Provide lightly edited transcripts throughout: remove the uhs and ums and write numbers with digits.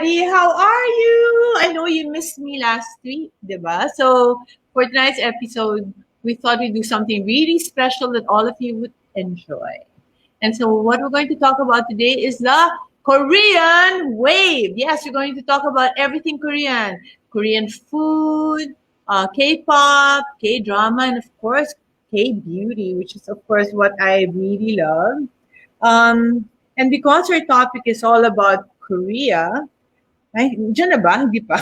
everybody. How are you? I know you missed me last week, diba? So for tonight's episode, we thought we'd do something really special that all of you would enjoy. And so what we're going to talk about today is the Korean wave. Yes, we're going to talk about everything Korean. Korean food, K-pop, K-drama, and of course, K-beauty, which is of course what I really love. And because our topic is all about Korea, ay, dyan na ba? Hindi pa.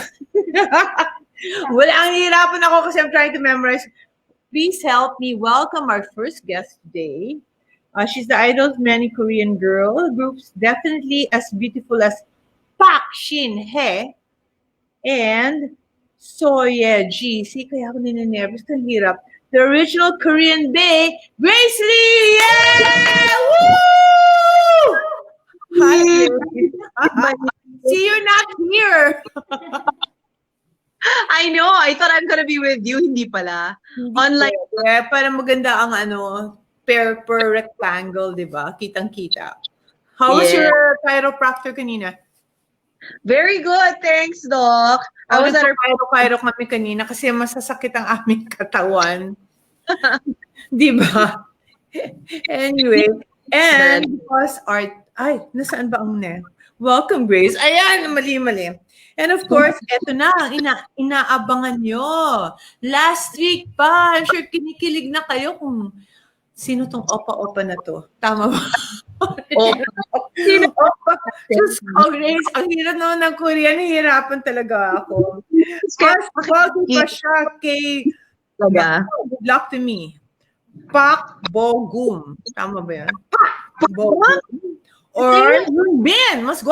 Wala, ang hirapan ako kasi I'm trying to memorize. Please help me welcome our first guest today. She's the idol of many Korean girl groups, definitely as beautiful as Park Shin-hye and Soye Ji. See, kaya ako nininervous. Ang hirap. The original Korean bae, Grace Lee! Yeah! Woo! Hi, see, you're not here. I know. I thought I'm gonna be with you. Hindi pala. Online. Yeah, para maganda ang per rectangle, di ba? Kitang-kita. How was your chiropractor kanina? Very good. Thanks, Doc. I was at our chiro kami kanina kasi masasakit ang aming katawan. Di ba? Anyway, and because nasaan ba ang welcome, Grace. Ayan, mali. And of course, eto na ang inaabangan nyo. Last week pa, I'm sure kinikilig na kayo kung sino tong Oppa na to. Tama ba? Sino Oppa? Diyos ko, Grace, ang hirap naman ng Korean, nahihirapan talaga ako. Mas bago pa siya kay good luck to me. Pak Bogum. Tama ba yan? Pak Bogum. Or yung Ben, mas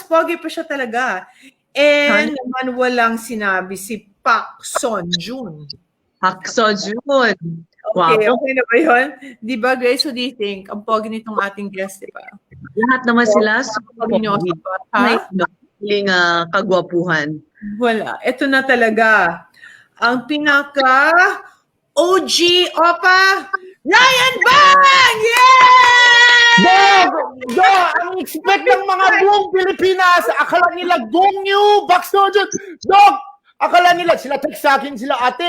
pogi pa siya talaga. And naman walang sinabi si Pak Sonjun. Pak Sonjun. Okay, okay na ba yun? Di ba, Grace, what do you think? Ang pogi nitong ating guest, di ba? Lahat naman sila. Feeling kagwapuhan. Wala. Ito na talaga. Ang pinaka OG Oppa, Ryan Bang! Yeah! Ang expect ng mga buong Pilipinas, akala nila Gongyu, Baksojun, Dog! Akala nila, sila text sa akin, sila ate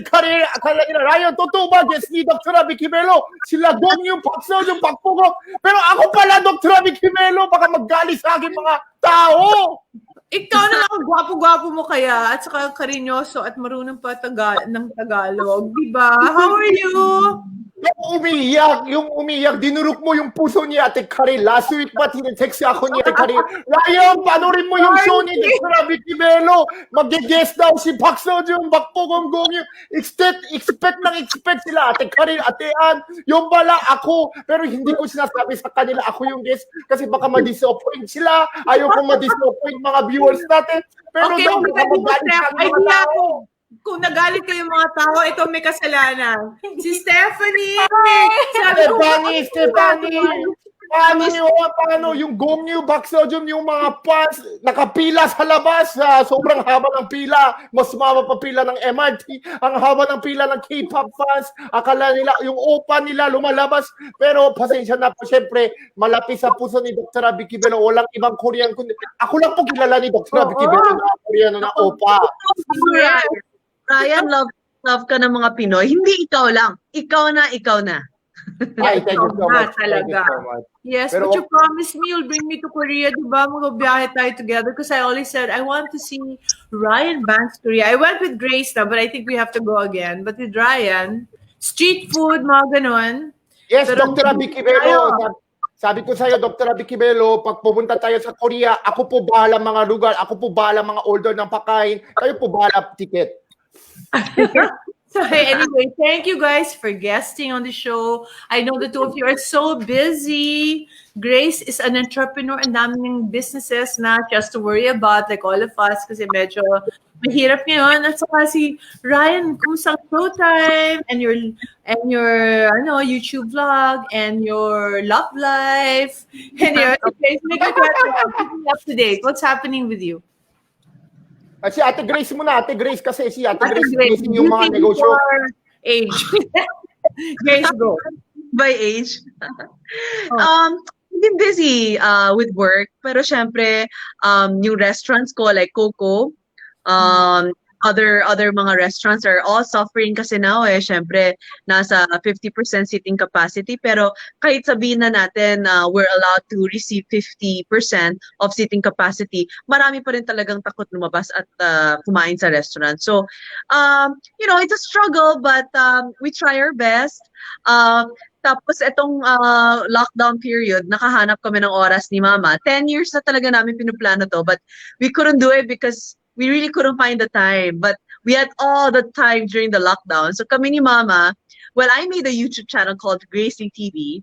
Kari, akala nila, Ryan, totoo ba? Yes, ni Dr. Vicki Belo, sila Gongyu, Baksojun, Pakpugok. Pero ako pala, Dr. Vicki Belo, baka maggali sa akin mga tao. Ikaw na lang, gwapo-gwapo mo kaya, at saka karinyoso at marunong pa ng Tagalog, di ba? How are you? Yung umiyak, dinurok mo yung puso ni Ate Kari. Last week pa, tinetext ako ni Ate Kari, Ryan, panoorin mo yung show ni Dr. Vicki Belo. Mag-guest daw si Park Seo-joon, Bakpogong Gongyu. Expect sila, Ate Kari, Ate Ann. Yung bala ako, pero hindi ko sinasabi sa kanila, ako yung guest, kasi baka ma-disappoint sila. Ayaw ko ma-disappoint mga viewers natin. Pero okay, idea ko. Kung nagalit kayo mga tao, ito may kasalanan. Si Stephanie! Stephanie! Paano yung Gongyu, Baksojun, yung mga fans nakapila sa labas, sobrang haba ng pila, mas mama pa pila ng MRT, ang haba ng pila ng K-pop fans, akala nila yung Oppa nila lumalabas, pero pasensya na po, syempre malapit sa puso ni Dr. Vicki Belo, walang ibang Korean kundi ako lang po kilala ni Dr. Vicki Belo na Koreano na Oppa. Ryan, love ka ng mga Pinoy. Hindi ikaw lang. Ikaw na. Ay, thank you so much. Talaga. Yes, pero, but you promised me you'll bring me to Korea, di ba? Magbiyahe tayo together because I always said I want to see Ryan Bang's Korea. I went with Grace na, but I think we have to go again. But with Ryan, street food, mga ganon. Yes, pero, Dr. Vicki Belo. Sabi ko sa'yo, Dr. Vicki Belo, pag pumunta tayo sa Korea, ako po bahala mga lugar, ako po bahala mga order ng pagkain, kayo po bahala ticket. So anyway, thank you guys for guesting on the show. I know the two of you are so busy. Grace is an entrepreneur and daming businesses na just to worry about like all of us kasi medyo mahirap ngayon. At saka si Ryan, kumusta Showtime and your YouTube vlog and your love life and your Facebook up to date. What's happening with you? Si Ate Grace muna, Ate Grace kasi si Ate Grace yung mga negosyo. Age. Grace, go. By age. been busy with work, pero syempre, yung restaurants ko like Coco, um, other mga restaurants are all suffering kasi now syempre nasa 50% seating capacity, pero kahit sabihin na natin we're allowed to receive 50% of seating capacity, marami pa rin talagang takot lumabas at kumain sa restaurant. So, it's a struggle, but we try our best. Tapos itong lockdown period, nakahanap kami ng oras ni Mama. 10 years na talaga namin pinuplano to, but we couldn't do it because we really couldn't find the time. But we had all the time during the lockdown. So kami ni Mama, well, I made a YouTube channel called Gracie TV.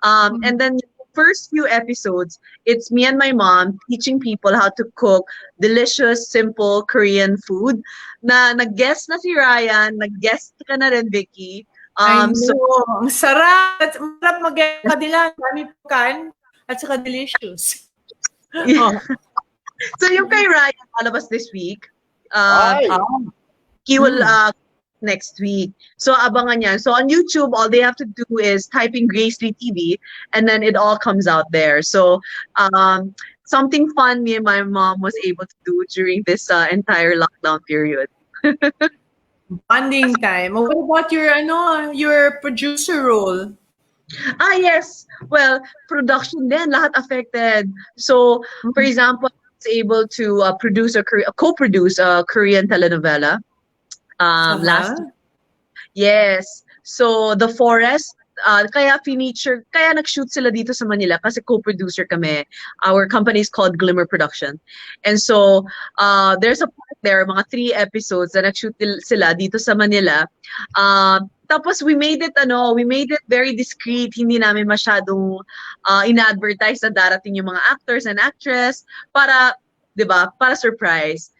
And then first few episodes, it's me and my mom teaching people how to cook delicious, simple Korean food. Nag-guest na si Ryan, nag-guest ka na rin, Vicky. I know. Ang sarap. At marap mag-kadila. Dami pagkain at saka delicious. Yeah. So yung kay Ryan, palabas this week. He will next week. So abangan niya. So on YouTube, all they have to do is type in Grace Lee TV and then it all comes out there. So something fun me and my mom was able to do during this entire lockdown period. Bonding time. What about your producer role? Yes. Well, production din, lahat affected. So, for example, I was able to co-produce a Korean telenovela last. Yes. So, The Forest, kaya nag-shoot sila dito sa Manila kasi co-producer kami. Our company is called Glimmer Production. And so, there's a part there, mga 3 episodes na nag-shoot sila dito sa Manila. Tapos we made it very discreet, hindi namin masyadong ina-advertise na darating yung mga actors and actress para, 'di ba, para surprise.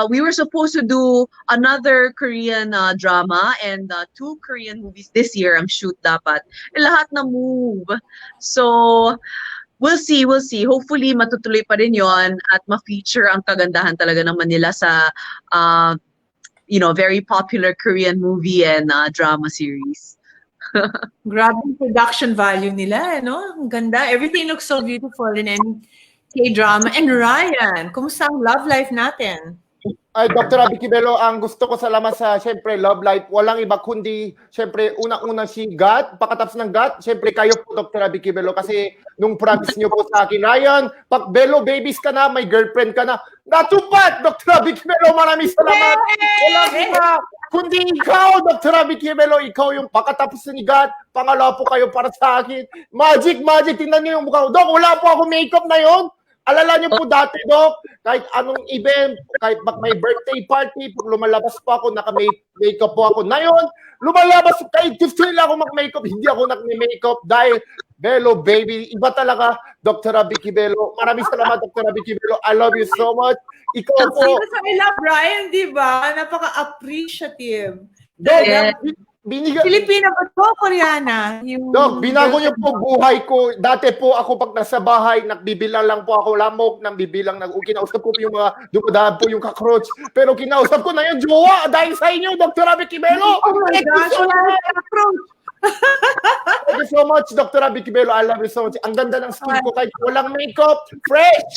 We were supposed to do another Korean drama and 2 Korean movies this year ang shoot dapat. Lahat na move. So, we'll see. Hopefully, matutuloy pa rin yon at ma-feature ang kagandahan talaga ng Manila sa, very popular Korean movie and drama series. Grabe yung production value nila, no? Ang ganda. Everything looks so beautiful in any K-drama. And Ryan, kumusta ang love life natin? Ay, Dr. Vicki Belo, ang gusto ko salamat sa, syempre, love life. Walang iba kundi, syempre, unang-una si God. Pakatapos ng God, syempre, kayo po, Dr. Vicki Belo. Kasi nung promise niyo po sa akin, Ryan, pag Belo, babies ka na, may girlfriend ka na. Natupad, Dr. Vicki Belo. Maraming salamat. Walang iba kundi ikaw, Dr. Vicki Belo. Ikaw yung pakatapos ni God. Pangalawa po kayo para sa akin. Magic. Tingnan niyo yung mukha ko. Dok, wala po ako makeup na yon. Alala niyo po dati, Dok, kahit anong event, kahit may birthday party, pag lumalabas po ako, naka-makeup po ako. Ngayon, lumalabas, kahit gusto nila ako mag-makeup, hindi ako nag-makeup dahil, Belo, baby, iba talaga, Dr. Vicki Belo. Maraming salamat, Dr. Vicki Belo. I love you so much. Ikaw po. I love Ryan, di ba? Napaka-appreciative. Dok, Filipina ba to? Koreana? Dok, binago niyo po buhay ko. Dati po ako pag nasa bahay, nagbibilang lang po ako lamok, nang bibilang, kinausap ko po yung mga dumadaan po yung cockroach. Pero kinausap ko na yung jowa dahil sa inyo, Dr. Vicki Belo. Oh my gosh, wala na cockroach. Thank you so much, Dr. Vicki Belo. I love you so much. Ang ganda ng skin ko kahit walang makeup. Fresh!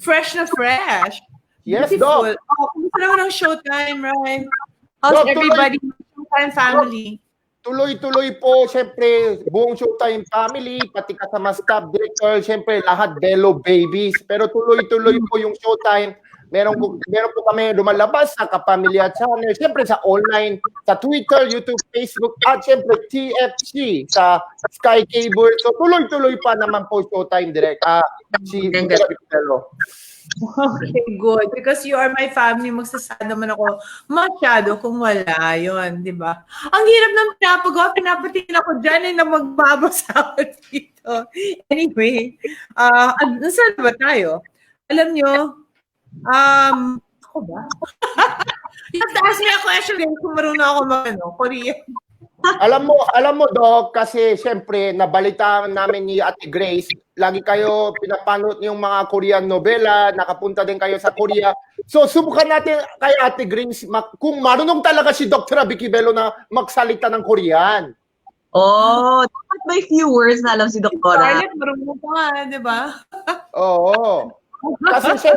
Fresh na fresh. Yes, Beautiful. Dok. Kumusta naman ang showtime, right? How's Dok, everybody? Showtime family. Tuloy-tuloy po, syempre, buong Showtime family, pati kasama staff, director, syempre, lahat Belo babies. Pero tuloy-tuloy po yung Showtime. Meron po kami lumalabas sa Kapamilya Channel, syempre sa online, sa Twitter, YouTube, Facebook, at syempre TFC sa Sky Cable. So tuloy-tuloy pa naman po Showtime direct. Si Belo. Okay, good. Because you are my family, magsasad naman ako masyado kung wala yun, di ba? Ang hirap ng pinapatingin ako dyan na magbabasa ako dito. Anyway, saan ba tayo? Alam nyo, ako ba? You have to ask me a question kung marunong ako Korean. Alam mo, Doc, kasi syempre, nabalitaan namin ni Ate Grace, lagi kayo pinapanood yung mga Korean novela, nakapunta din kayo sa Korea. So, subukan natin kay Ate Grace kung marunong talaga si Dr. Vicki Belo na magsalita ng Korean. Oh, dapat may few words na alam si Doktora. Scarlett, marunong pa nga, di ba? Oo. Kasi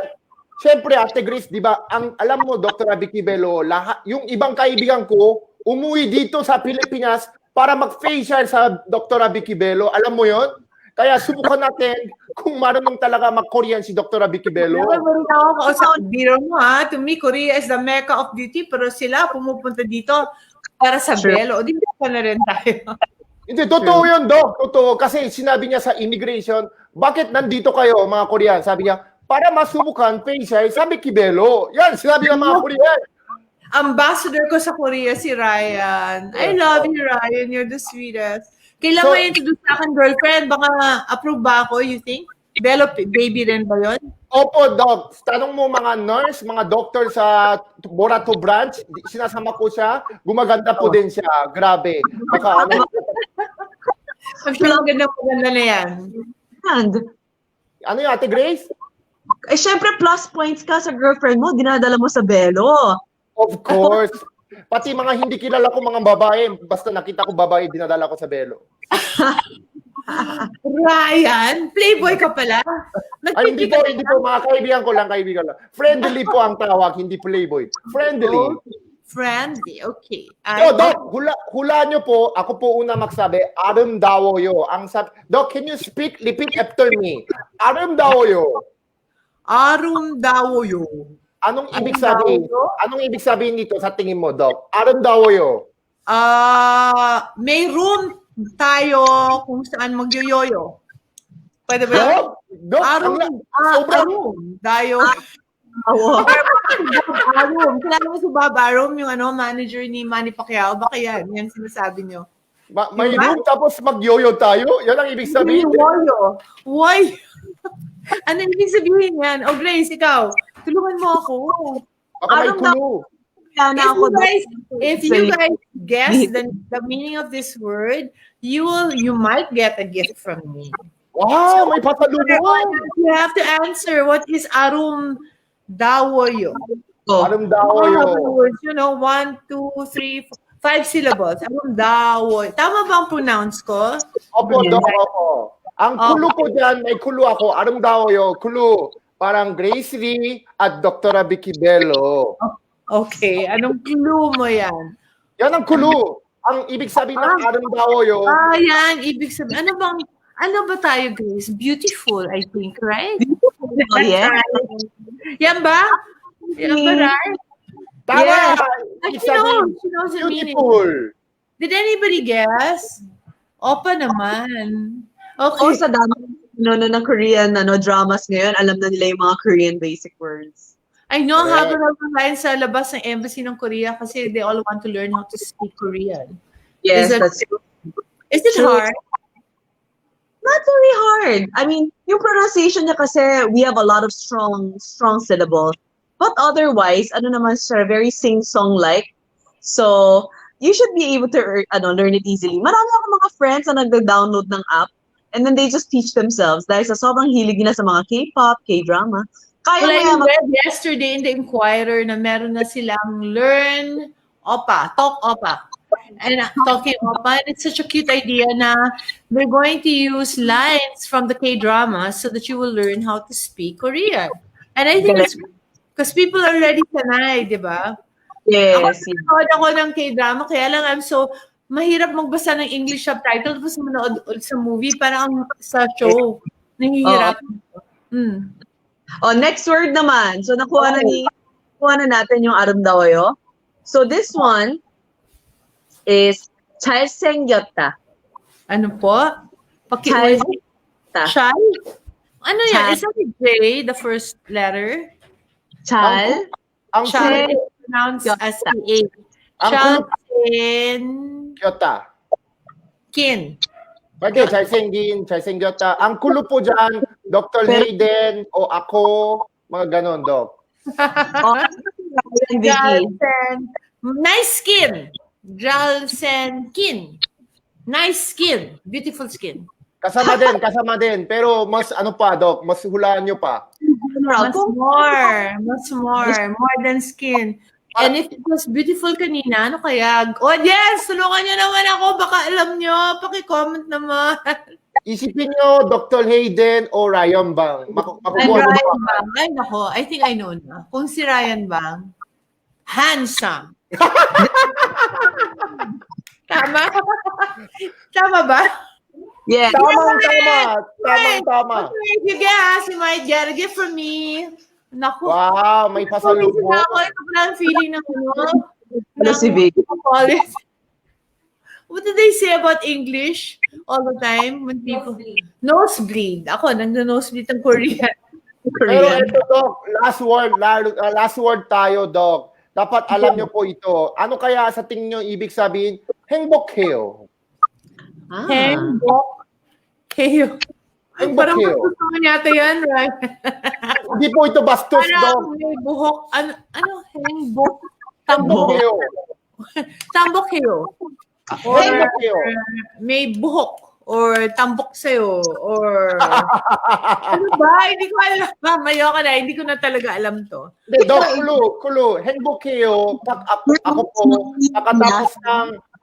syempre, Ate Grace, di ba, alam mo, Dr. Vicki Belo, yung ibang kaibigan ko, umuwi dito sa Pilipinas para mag-facial sa Dr. Vicki Belo. Alam mo yon? Kaya subukan natin kung marunong talaga mag-Korean si Dr. Vicki Belo. Marunong ako kausap. Biro mo ha, to me, Korea is the mecca of beauty, pero sila pumupunta dito para sa Belo. O, di ba na rin tayo? Hindi, totoo yun, Doc. Totoo. Kasi sinabi niya sa immigration, bakit nandito kayo, mga Korean? Sabi niya, para masubukan facial sa Vicki Belo. Yan, sinabi ng mga Korean. Ambassador ko sa Korea, si Ryan. I love you, Ryan. You're the sweetest. Kailan mo introduce sa akin, girlfriend? Baka approve ba ako, you think? Belo, baby rin ba yun? Opo, Doc. Tanong mo mga nurse, mga doctor sa Borato branch, sinasama ko siya, gumaganda po din siya. Grabe. Baka ano. I'm sure maganda na yan. And, Ano yung Ate Grace? eh, syempre, plus points ka sa girlfriend mo, dinadala mo sa Belo. Of course. Pati mga hindi kilala ko mga babae, basta nakita ko babae, dinadala ko sa Belo. Ryan, playboy ka pala. Ay, hindi po, mga kaibigan ko lang. Friendly po ang tawag, hindi playboy. Friendly. Friendly, okay. So, Doc, hula nyo po, ako po una magsabi, aramdawoyo. Doc, can you repeat after me? Aramdawoyo. Arumdawoyo. Anong ibig sabihin? Anong ibig sabihin nito sa tingin mo, Doc? Aramdawoyo. May room tayo kung saan magyoyoyo. Pwede ba yun? Doc, Arum. Dayo. Arum. Kilala mo si Bob Arum, yung manager ni Manny Pacquiao. Baka yan sinasabi nyo. May room tapos magyoyo tayo? Yan ang ibig sabihin? Yoyo. Why? Ano ibig sabihin yan? O Grace, ikaw, tulungan mo ako. Baka may kulo. If you guys guess the meaning of this word, you might get a gift from me. Wow, may pasalubong. You have to answer what is arum dawoyo. Arum dawoyo. Words, 1, 2, 3, 5 syllables. Arum dawoyo. Tama ba ang pronounce ko? Opo, Doc, opo. Ang kulo ko dyan, may kulo ako. Arum dawoyo, kulo. Parang Grace Lee at Dr. Vicki Belo. Okay, anong clue mo yan? Yan ang kulo. Ang ibig sabihin ng arum dawoyo. Yan, ibig sabihin. Ano ba tayo, Grace? Beautiful, I think, right? Oh, yeah. Yan ba? Yan ba, right? Tama! Yes. Ibig sabihin, She knows the meaning. beautiful. Did anybody guess? Oppa naman. Okay. O sa dami ng Korean dramas ngayon, alam na nila yung mga Korean basic words. I know, habang nagpapakain sa labas ng embassy ng Korea kasi they all want to learn how to speak Korean. Yes, that's true. Is it hard? Not very hard. I mean, yung pronunciation niya kasi we have a lot of strong syllables. But otherwise, naman siya, very sing-song-like. So, you should be able to learn it easily. Marami ako mga friends na nagda-download ng app and then they just teach themselves dahil sa sobrang hilig nila sa mga K-pop, K-drama. I read yesterday in the Inquirer na meron na silang learn Oppa, talk Oppa. And talking Oppa, and it's such a cute idea na they're going to use lines from the K-drama so that you will learn how to speak Korean. And I think it's because people are already sanay, di ba? Yes. Ako ng K-drama, kaya lang mahirap magbasa ng English subtitle tapos manood sa movie, parang sa show. Nahihirap. Next word naman. So, nakuha na natin yung aramdawoyo. So, this one is 잘생겼다. Ano po? 잘생겼다. Chal? Ano yan? Is that a J, the first letter? Chal? Chal is pronounced as a. Chal Kyota. Kin. Pwede, 잘생겼다. Ang kulo po dyan, Dr. Hayden o ako, mga ganon, Doc. Nice skin. Jalsen kin. Nice skin. Beautiful skin. Kasama din. Pero mas Doc, mas hulaan nyo pa. Much more. More than skin. And if it was beautiful kanina, ano kaya? Audience, tulungan nyo naman ako. Baka alam nyo. Paki-comment naman. Isipin nyo, Dr. Hayden o Ryan Bang. And Ryan Bang. Ay, nako. I think I know na. Kung si Ryan Bang, handsome. Tama? Tama ba? Yes. Tama. If you guess, you might get a gift from me. Naku. Wow, may pasalubong. Ito pala ang feeling ng Si Vicki. What do they say about English all the time when people nosebleed? Ako nag-nosebleed ng Korean. Pero ito, Doc, last word tayo, Doc. Dapat alam nyo po ito. Ano kaya sa tingin nyo ibig sabihin? 행복해요. 행복해요. Parang gusto mo yata yan, right? Hindi po ito bastos, Doc. May buhok. Ano? Hengbok. 행복해요. Tambok해요. Or may buhok. Or tambok sa'yo. Or ano ba? Hindi ko alam. Mamayo ka na. Hindi ko na talaga alam to. Doc, kulo. 행복해요. Ako po,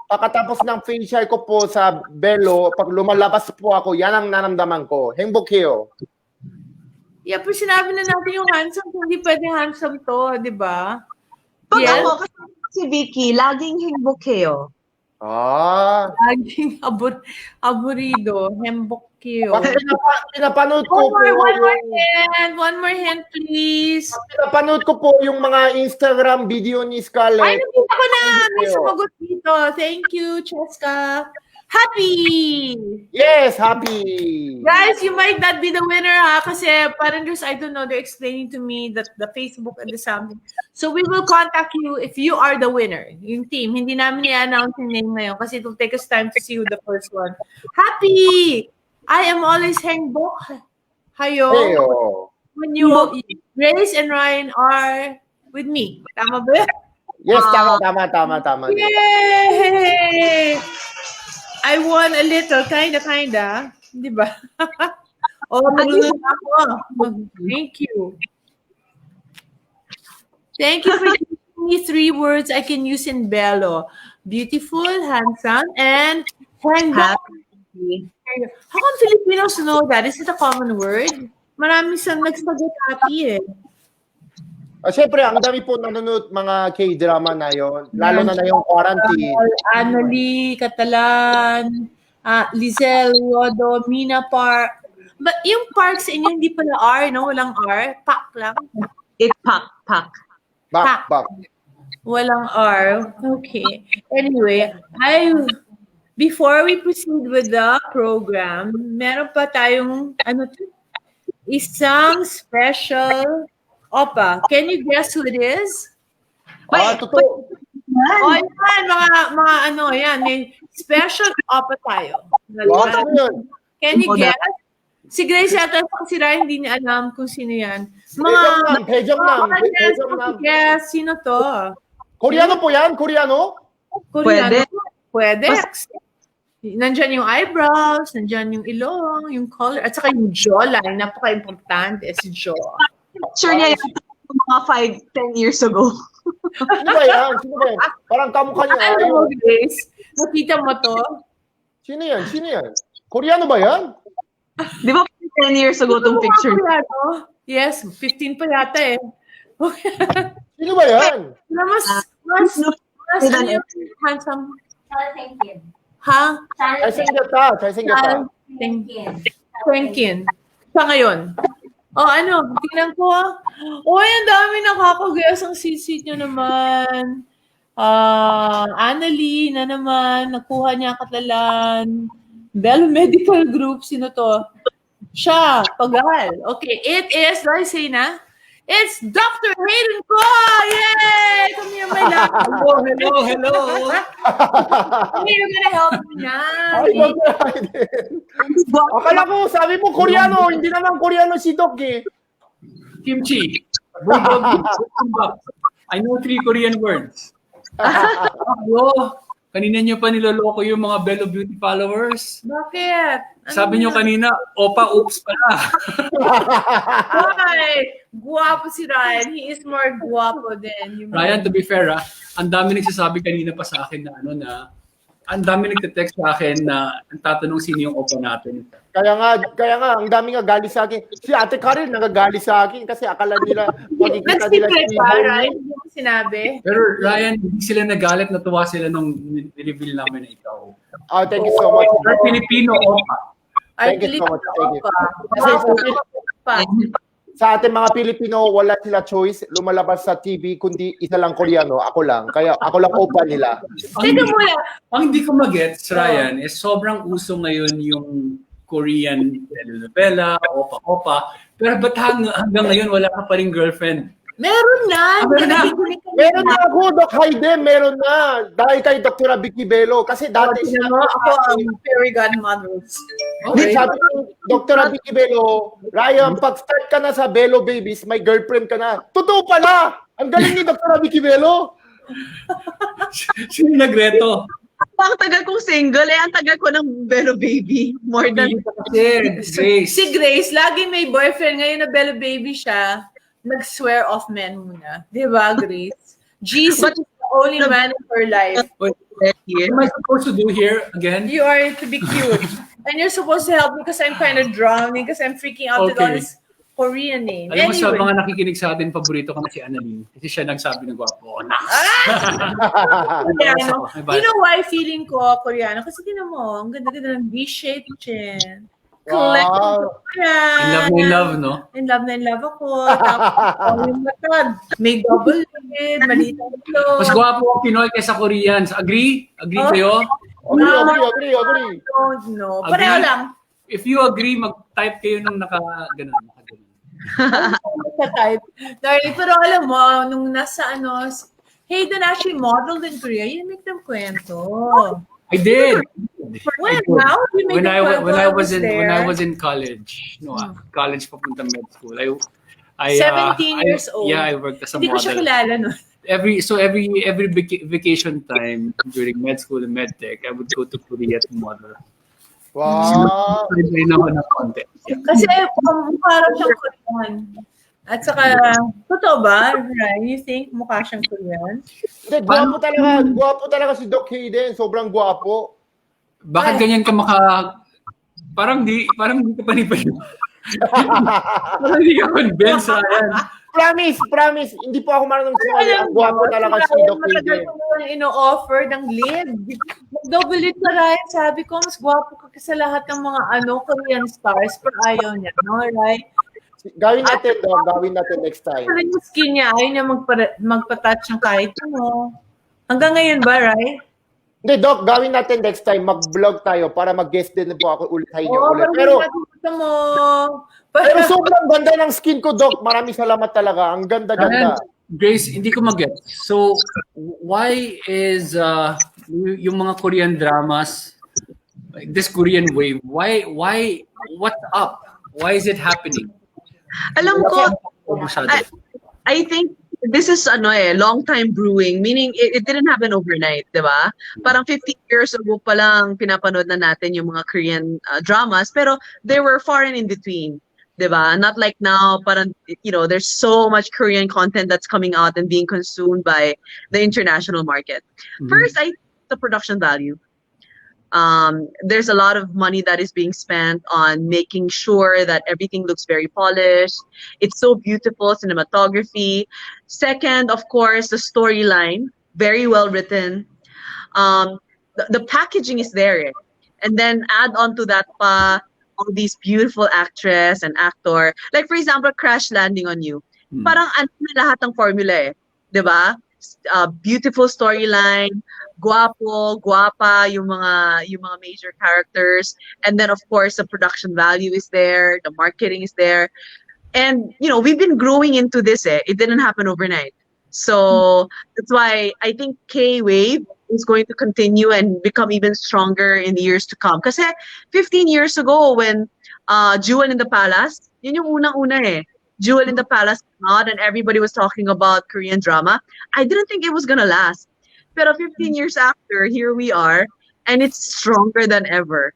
pagkatapos ng facial ko po sa Belo, pag lumalabas po ako, yan ang naramdaman ko. 행복해요. Yeah, pero sinabi na natin yung handsome, hindi pwedeng handsome to, di ba? Pag Yes. ako, kasi si Vicki, laging 행복해요. Laging aburido, hembokyo. Pinapanood ko po. One more hint, please. Pinapanood ko po yung mga Instagram video ni Scarlett. Ay, nakita ko na. May sumagot dito. Thank you, Cheska. Happy! Yes, happy! Guys, you might not be the winner, ha? Kasi parang just, I don't know, they're explaining to me that the Facebook and the something. So we will contact you if you are the winner. Yung team, hindi namin i-announce yung name ngayon kasi it will take us time to see who the first one. Happy! I am always hengbok. Hayo. Heyo. When you, Grace and Ryan are with me. Tama ba? Yes, tama. Yay! I won a little, kinda. Di ba? Marunong ako. Thank you. Thank you for giving me 3 words I can use in Belo. Beautiful, handsome, and happy. How come Filipinos know that? Is it a common word? Marami sa nagsagot happy eh. Siyempre, ang dami po nanonood mga K-drama na yon, lalo na yung quarantine. Annalie, Catalan, Lizelle, Rodo, Mina Park. But yung park sa inyo, hindi pala R, no? Walang R. Pak lang. Pak. Back. Walang R. Okay. Anyway, before we proceed with the program, meron pa tayong, isang special Oppa. Can you guess who it is? Totoo. Yan, yan. May special Oppa tayo. Can you guess? Si Grace yata si Ryan hindi niya alam kung sino yan. Pejong lang. Yes, sino to? Koreano po yan? Koreano? Pwede. Nandyan yung eyebrows, nandyan yung ilong, yung color, at saka yung jawline. Napaka-importante si jaw. Picture niya yung mga 5-10 years ago. Sino ba yan? Parang kamukha niya. Ano mo, Grace? Nakita mo to? Sino yan? Koreano ba yan? Di ba 10 years ago itong picture? Yes, 15 pa yata eh. Sino ba yan? Mas handsome. Ha? Charsenggata. Twenkin. Sa ngayon. Tingnan ko. Ang dami nakakaguess ang seat nyo naman. Annalie na naman, nakuha niya Catalan. Belo Medical Group, sino to? Siya, Pagal. Okay, it is, do I say na? It's Dr. Hayden ko! Yay! Come here, my love. Hello. You're gonna help me now. Akala ko, sabi mo Koreano, hindi naman Koreano si Doc eh. Kimchi. Bulldog. I know 3 Korean words. Kanina niyo pa niloloko yung mga Belo Beauty followers. Bakit? Sabi nyo kanina, Oppa, oops pala. Why? Guwapo si Ryan. He is more guwapo than you. Ryan, to be fair, ang dami nagsasabi kanina pa sa akin na ang dami nagte-text sa akin na ang tatanong sino yung Oppa natin. Kaya nga, ang dami nga galit sa akin. Si Ate Karel nagagalit sa akin kasi akala nila makikita nila Nag-secret si pa, Bonnie. Ryan? Hindi mo sinabi? Pero Ryan, hindi sila nagalit, natuwa sila nung reveal namin na ikaw. Oh, thank you so much. You're Filipino, Oppa. Thank you so much. Thank you. Kasi Pa. sa ating mga Pilipino, wala sila choice lumalabas sa TV kundi isa lang Koreano, ako lang. Kaya ako lang Oppa nila. Teka muna. Ang hindi ko magets, Ryan, is sobrang uso ngayon yung Korean telenovela, Oppa. Pero ba't hanggang ngayon wala ka pa rin girlfriend? Meron na. Meron na. Meron na ako, Doc Hayden, meron na. Dahil kay Dr. Vicki Belo. Kasi dati Ako ang fairy godmothers. Okay. sabi ko, Dr. Vicki Belo, Ryan, pag-start ka na sa Belo Babies, may girlfriend ka na. Totoo pala! Ang galing ni Dr. Vicki Belo. Sino nagreto? Ang tagal kong single, ang tagal ko ng Belo Baby. More than... Grace. Si Grace, lagi may boyfriend. Ngayon na Bella Baby siya, nag-swear off men muna. Di ba, Grace? Jesus is the only man in her life. What am I supposed to do here again? You are to be cute. And you're supposed to help me because I'm kind of drowning because I'm freaking out with all Okay. this Korean name. Alam mo sa Anyway. mga nakikinig sa atin, paborito ko na si Annalyn. Kasi siya nagsabi ng gwapo. Koreano. You know why feeling ko Koreano? Kasi tinan mo, ang ganda-ganda ng V-shaped chin. Wow. In love, no? In love ako. Tapos, yung matad. May double lid, maliit ang Mas ulo. gwapo ang Pinoy kaysa Koreans. Agree? Agree Oh. kayo? Agree. I don't know. Agree? Pareho lang. If you agree, mag-type kayo nung naka-ganon. Sa type. Darling, pero alam mo, nung nasa Hayden actually modeled in Korea, you make them kwento. I did. When now? You make When them kwento. when I was in there. college. No, college papunta med school. I 17 years old. Yeah, I worked as a Hindi ko siya model. kilala no. Every vacation time during med school and med tech, I would go to Korea to model. Wow. Try naman ng content. Yeah. Kasi mukha raw siyang Korean. At saka, totoo ba, Ryan? You think mukha siyang Korean? Hindi, gwapo talaga si Doc Hayden. Sobrang gwapo. Bakit ganyan ka parang di ka panipay. Parang di ka convinced, Ryan. Promise. Hindi po ako marunong sumali. Ang gwapo talaga si Doc Matagal Hayden. ko mo ino-offer ng lid. Mag-double lid ka, Ryan. Sabi ko, mas gwapo ka sa lahat ng mga Korean stars. Pero ayaw niya, no? Right? Gawin natin, Doc. Gawin natin next time. Pero yung skin niya, ayaw niya magpa-touch ng kahit ano. Hanggang ngayon ba, right? Hindi, Doc. Gawin natin next time. Mag-vlog tayo para mag-guest din po ako ulit sa inyo Oo, ulit. pero Pero, gusto mo. pero sobrang ganda ng skin ko, Doc. Maraming salamat talaga. Ang ganda-ganda. Grace, hindi ko mag-get. So, why is yung mga Korean dramas, like this Korean wave, why, what's up? Why is it happening? Alam ko, Masyado. I think this is long time brewing, meaning it didn't happen overnight, di ba? Parang 50 years ago pa lang pinapanood na natin yung mga Korean dramas, pero they were far and in between, di ba? Not like now, parang, there's so much Korean content that's coming out and being consumed by the international market. Mhm. First, I think the production value. There's a lot of money that is being spent on making sure that everything looks very polished. It's so beautiful, cinematography. Second, of course, the storyline, very well written. The packaging is there. And then add on to that pa all these beautiful actress and actor. Like for example, Crash Landing on You. Parang ano na lahat ng formula 'di ba? Beautiful storyline, guwapo, guwapa yung mga major characters, and then of course the production value is there, the marketing is there. And we've been growing into this it didn't happen overnight. So that's why I think K-Wave is going to continue and become even stronger in the years to come. Kasi 15 years ago when Jewel in the Palace, yun yung unang-una Jewel in the Palace came out and everybody was talking about Korean drama. I didn't think it was gonna last. Pero 15 years after, here we are, and it's stronger than ever.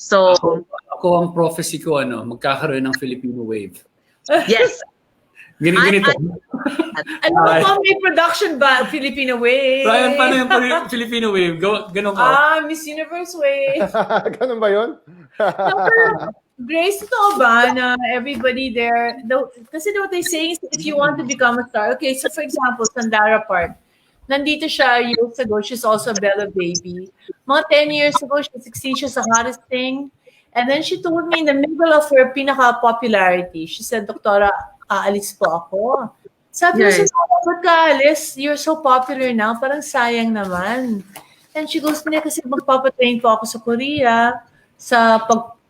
So, Ako ang prophecy ko, magkakaroon ng Filipino wave. yes. Ganito. Ano ba may production ba? Filipino Way? Ryan, paano yung Filipino wave? Ganun ka. Miss Universe Way. Ganun ba yun? No, pero Grace, totoo ba na everybody there, kasi what they're saying is if you want to become a star, okay, so for example, Sandara Park, nandito siya years ago, she's also a Bella baby. Mga 10 years ago, she's 16, she's the hottest thing. And then she told me in the middle of her pinaka-popularity, she said, Doktora, aalis po ako. Sabi ko, ba't ka aalis? You're so popular now, parang sayang naman. And she goes, hindi, kasi magpapatrain po ako sa Korea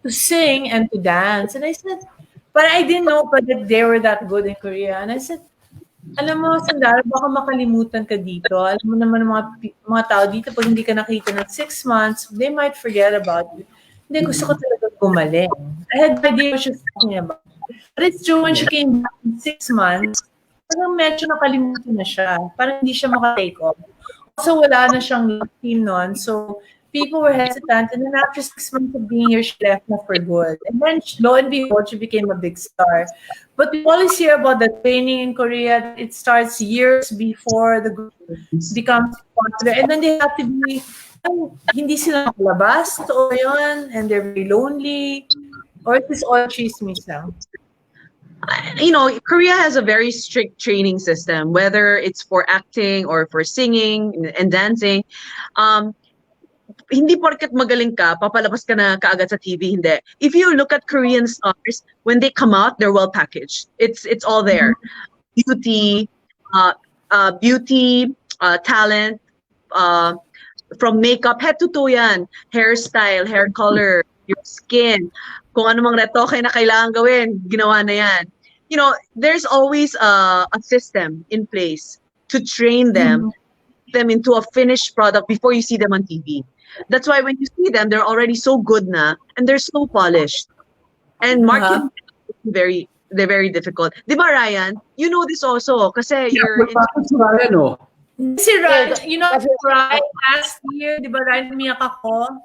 to sing and to dance. And I said, but I didn't know that they were that good in Korea. And I said, alam mo, Sandara, baka makalimutan ka dito. Alam mo naman mga tao dito, pag hindi ka nakita ng 6 months, they might forget about you. Hindi, gusto ko talaga gumaling. I had no idea what she was talking about. But it's true, when she came back in 6 months, parang medyo nakalimutan na siya. Parang hindi siya maka-take off. Also, wala na siyang team noon. So, people were hesitant. And then after 6 months of being here, she left na for good. And then, lo and behold, she became a big star. But we always hear about the training in Korea. It starts years before the group becomes popular. And then they have to be, hindi sila makalabas. Totoo yun. And they're very lonely. Or is this all chismis lang? Korea has a very strict training system, whether it's for acting or for singing and dancing. Hindi porket magaling ka, papalabas ka na kaagad sa TV, hindi. If you look at Korean stars, when they come out, they're well packaged. It's all there. Beauty, talent, from makeup, head to toe yan. Hairstyle, hair color, your skin. Kung ano mang retoke na kailangan gawin, ginawa na yan. There's always a system in place to train them into a finished product before you see them on TV. That's why when you see them, they're already so good na, and they're so polished. And marketing they're very difficult. Di ba, Ryan? You know this also, kasi you're... Ryan, Si Ryan, Ryan, last year, di ba, Ryan, umiyak ako?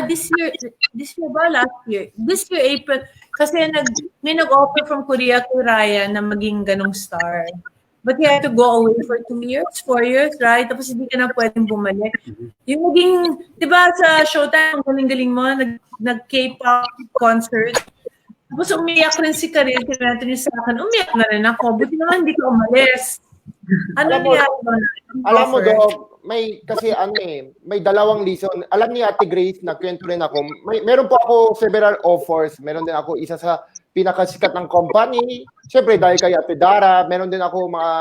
This year ba? Last year? This year, April. Kasi may nag-offer from Korea to Ryan na maging ganong star. But he had to go away for 2 years, 4 years, right? Tapos hindi ka na pwedeng bumalik. Yung naging, di ba sa Showtime, ang galing-galing mo, nag-K-pop concert. Tapos umiyak rin si Karel, kinento niya sa akin, umiyak na rin ako. Buti naman hindi ka umalis. Ano niya? Alam mo, Dog, may dalawang reason. Alam ni Ate Grace, nagkwento rin ako. Meron po ako several offers. Meron din ako isa sa pinakasikat ng company. Siyempre, dahil kay Ate Dara, meron din ako mga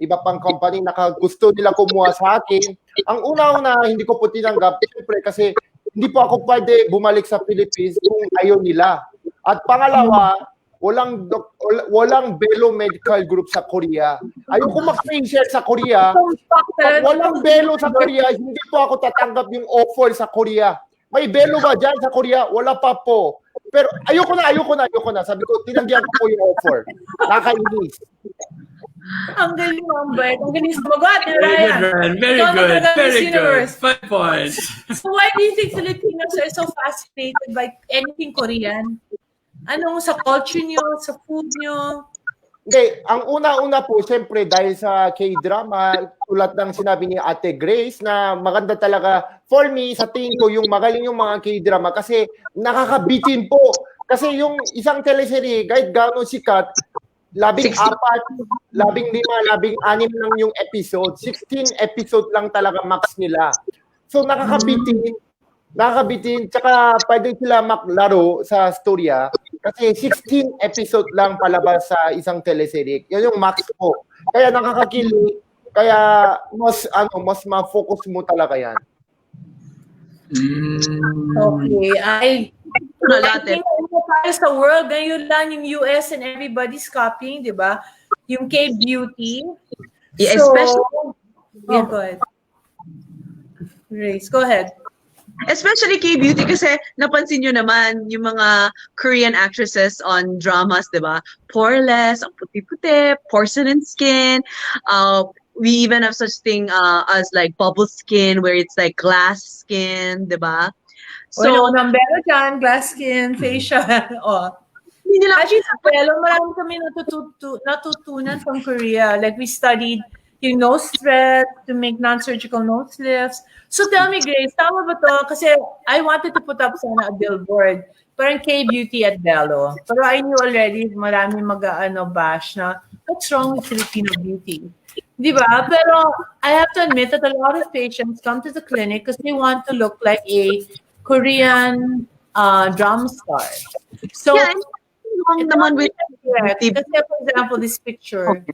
iba pang company na gusto nila kumuha sa akin. Ang una-una, hindi ko po tinanggap. Siyempre, kasi hindi po ako pwede bumalik sa Philippines kung ayaw nila. At pangalawa, walang Belo Medical Group sa Korea. Ayoko mag-share sa Korea. Pag walang Belo sa Korea, hindi po ako tatanggap yung offer sa Korea. May Belo ba dyan sa Korea? Wala pa po. Pero ayoko na. Sabi ko, tinanggihan ko po yung offer. Nakainis. Ang galing mo, Ambert. Ang galing sumagot, Ryan. Very good. 5 points. So why do you think Filipinos are so fascinated by anything Korean? Anong sa culture nyo, sa food nyo? Hindi, ang una-una po, siyempre, dahil sa K-drama, tulad ng sinabi ni Ate Grace, na maganda talaga, for me, sa tingin ko, yung magaling yung mga K-drama, kasi nakakabitin po. Kasi yung isang teleserye, kahit gano'n sikat, 14, 15, 16 lang yung episode. 16 episode lang talaga max nila. So, nakakabitin, tsaka pwede sila maglaro sa storya kasi 16 episode lang palabas sa isang teleserye. Yan yung max po. Kaya nakakakilig, kaya mas ma-focus mo talaga yan. Okay, I think sa world, ngayon lang yung US and everybody's copying, di ba? Yung K-beauty. Yeah, so, especially... Yeah, go ahead. Grace, go ahead. Especially K-beauty kasi napansin nyo naman yung mga Korean actresses on dramas, di ba? Poreless, ang puti-puti, porcelain skin. We even have such thing as like bubble skin where it's like glass skin, di ba? O, ano, So, unang belo dyan, glass skin, facial. Oh. hindi nila, Actually, sa belo, marami kami natutunan from Korea. Like, we studied yung nose thread to make non-surgical nose lifts. So, tell me, Grace, tama ba to? Kasi I wanted to put up sana a billboard. Parang K-beauty at Belo. Pero I knew already, marami bash na, what's wrong with Filipino beauty? Di ba? Pero I have to admit that a lot of patients come to the clinic because they want to look like a Korean drama star. So, yeah, and naman with kasi for example, this picture,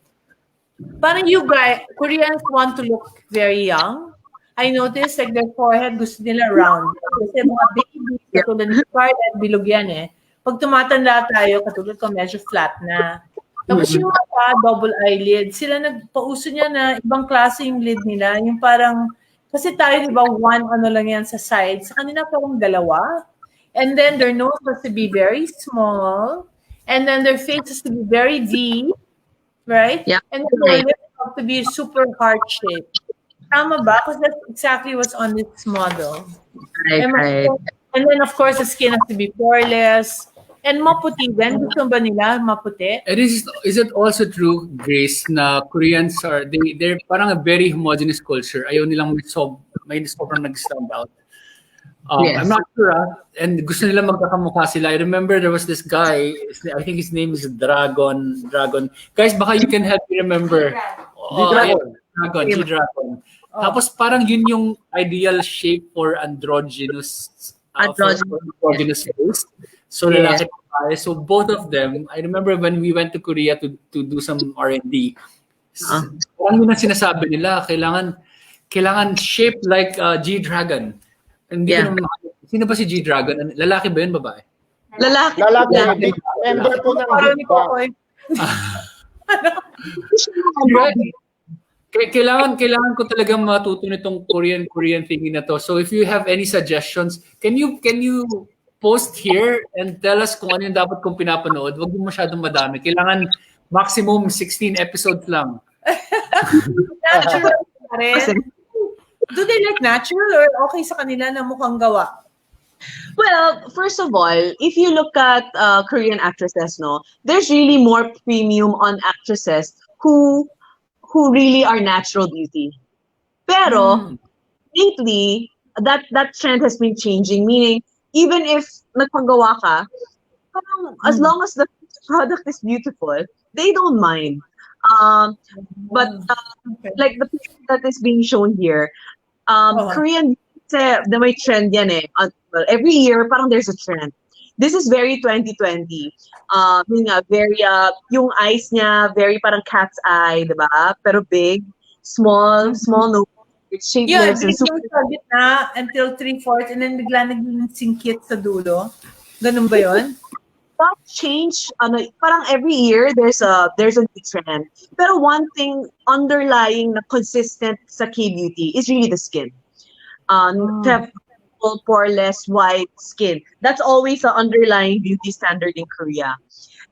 parang you guys, Koreans want to look very young. I noticed like their forehead gusto nila round. Kasi mga babies, katulad ni Scarlett, bilog yan eh. Pag tumatanda tayo, katulad ko, medyo flat na. Tapos yung mata, double eyelid. Sila nagpauso niya na ibang klase yung lid nila. Yung parang, kasi tayo, di ba, one ano lang yan sa side. Sa kanila parang dalawa. And then their nose has to be very small. And then their face has to be very deep. Right? Yeah. And then their lips have to be super heart-shaped. Tama ba? Because that's exactly what's on this model. right. And then, of course, the skin has to be poreless. And maputi din. Gusto ba nila maputi? And is it also true, Grace, na Koreans they're parang a very homogeneous culture. Ayaw nilang may sobrang nag-stand out. Yes. I'm not sure, and gusto nila magkakamukha sila. I remember there was this guy, I think his name is Dragon. Guys, baka you can help me remember. G-Dragon. Tapos parang yun yung ideal shape for androgynous face. So lalaki babae. So both of them, I remember when we went to Korea to do some R&D. Parang yun ang sinasabi nila, kailangan shape like G-Dragon. Hindi ko naman, sino ba si G-Dragon? Lalaki ba yun, babae? Lalaki. Member po ng Big Bang. Kailangan ko talagang matuto nitong Korean thingy na to. So if you have any suggestions, can you post here and tell us kung ano yung dapat kong pinapanood? Huwag mo masyadong madami. Kailangan maximum 16 episodes lang. Natural pa rin. Do they like natural or okay sa kanila na mukhang gawa? Well, first of all, if you look at Korean actresses, no, there's really more premium on actresses who really are natural beauty. Pero lately, that trend has been changing. Meaning, even if nagpagawa ka, as long as the product is beautiful, they don't mind. But like the picture that is being shown here, Korean the may trend yan eh. Well, every year, parang there's a trend. This is very 2020. Very, yung eyes niya, very parang cat's eye, di ba? Pero big, small nose, with shaped lips. And yung sa gitna until 3/4 and then bigla naging singkit sa dulo. Ganun ba yun? That change, parang every year, there's a new trend. Pero one thing underlying na consistent sa K-beauty is really the skin. Poreless, white skin. That's always the underlying beauty standard in Korea.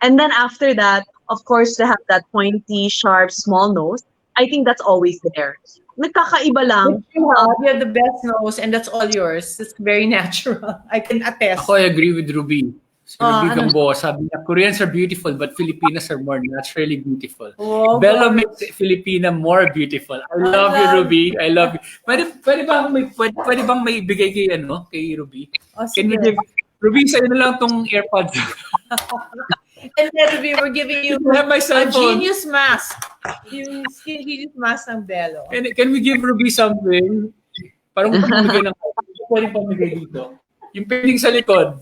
And then after that, of course, to have that pointy, sharp, small nose, I think that's always there. Nagkakaiba lang. You have the best nose and that's all yours. It's very natural. I can attest. Ako, I agree with Ruby. Si Ruby Gambo, sabi niya, Koreans are beautiful but Filipinas are more naturally beautiful. Belo makes Filipina more beautiful. I love you, Ruby. I love you. Pwede bang may ibigay kay Ruby? Can you give Ruby, sa'yo na lang tong AirPods. And then Ruby, we're giving you have my cell a phone. genius mask. Yung skin genius mask ng Belo. Can we give Ruby something? Parang pamigay ng pwede pamigay dito. Yung piling sa likod.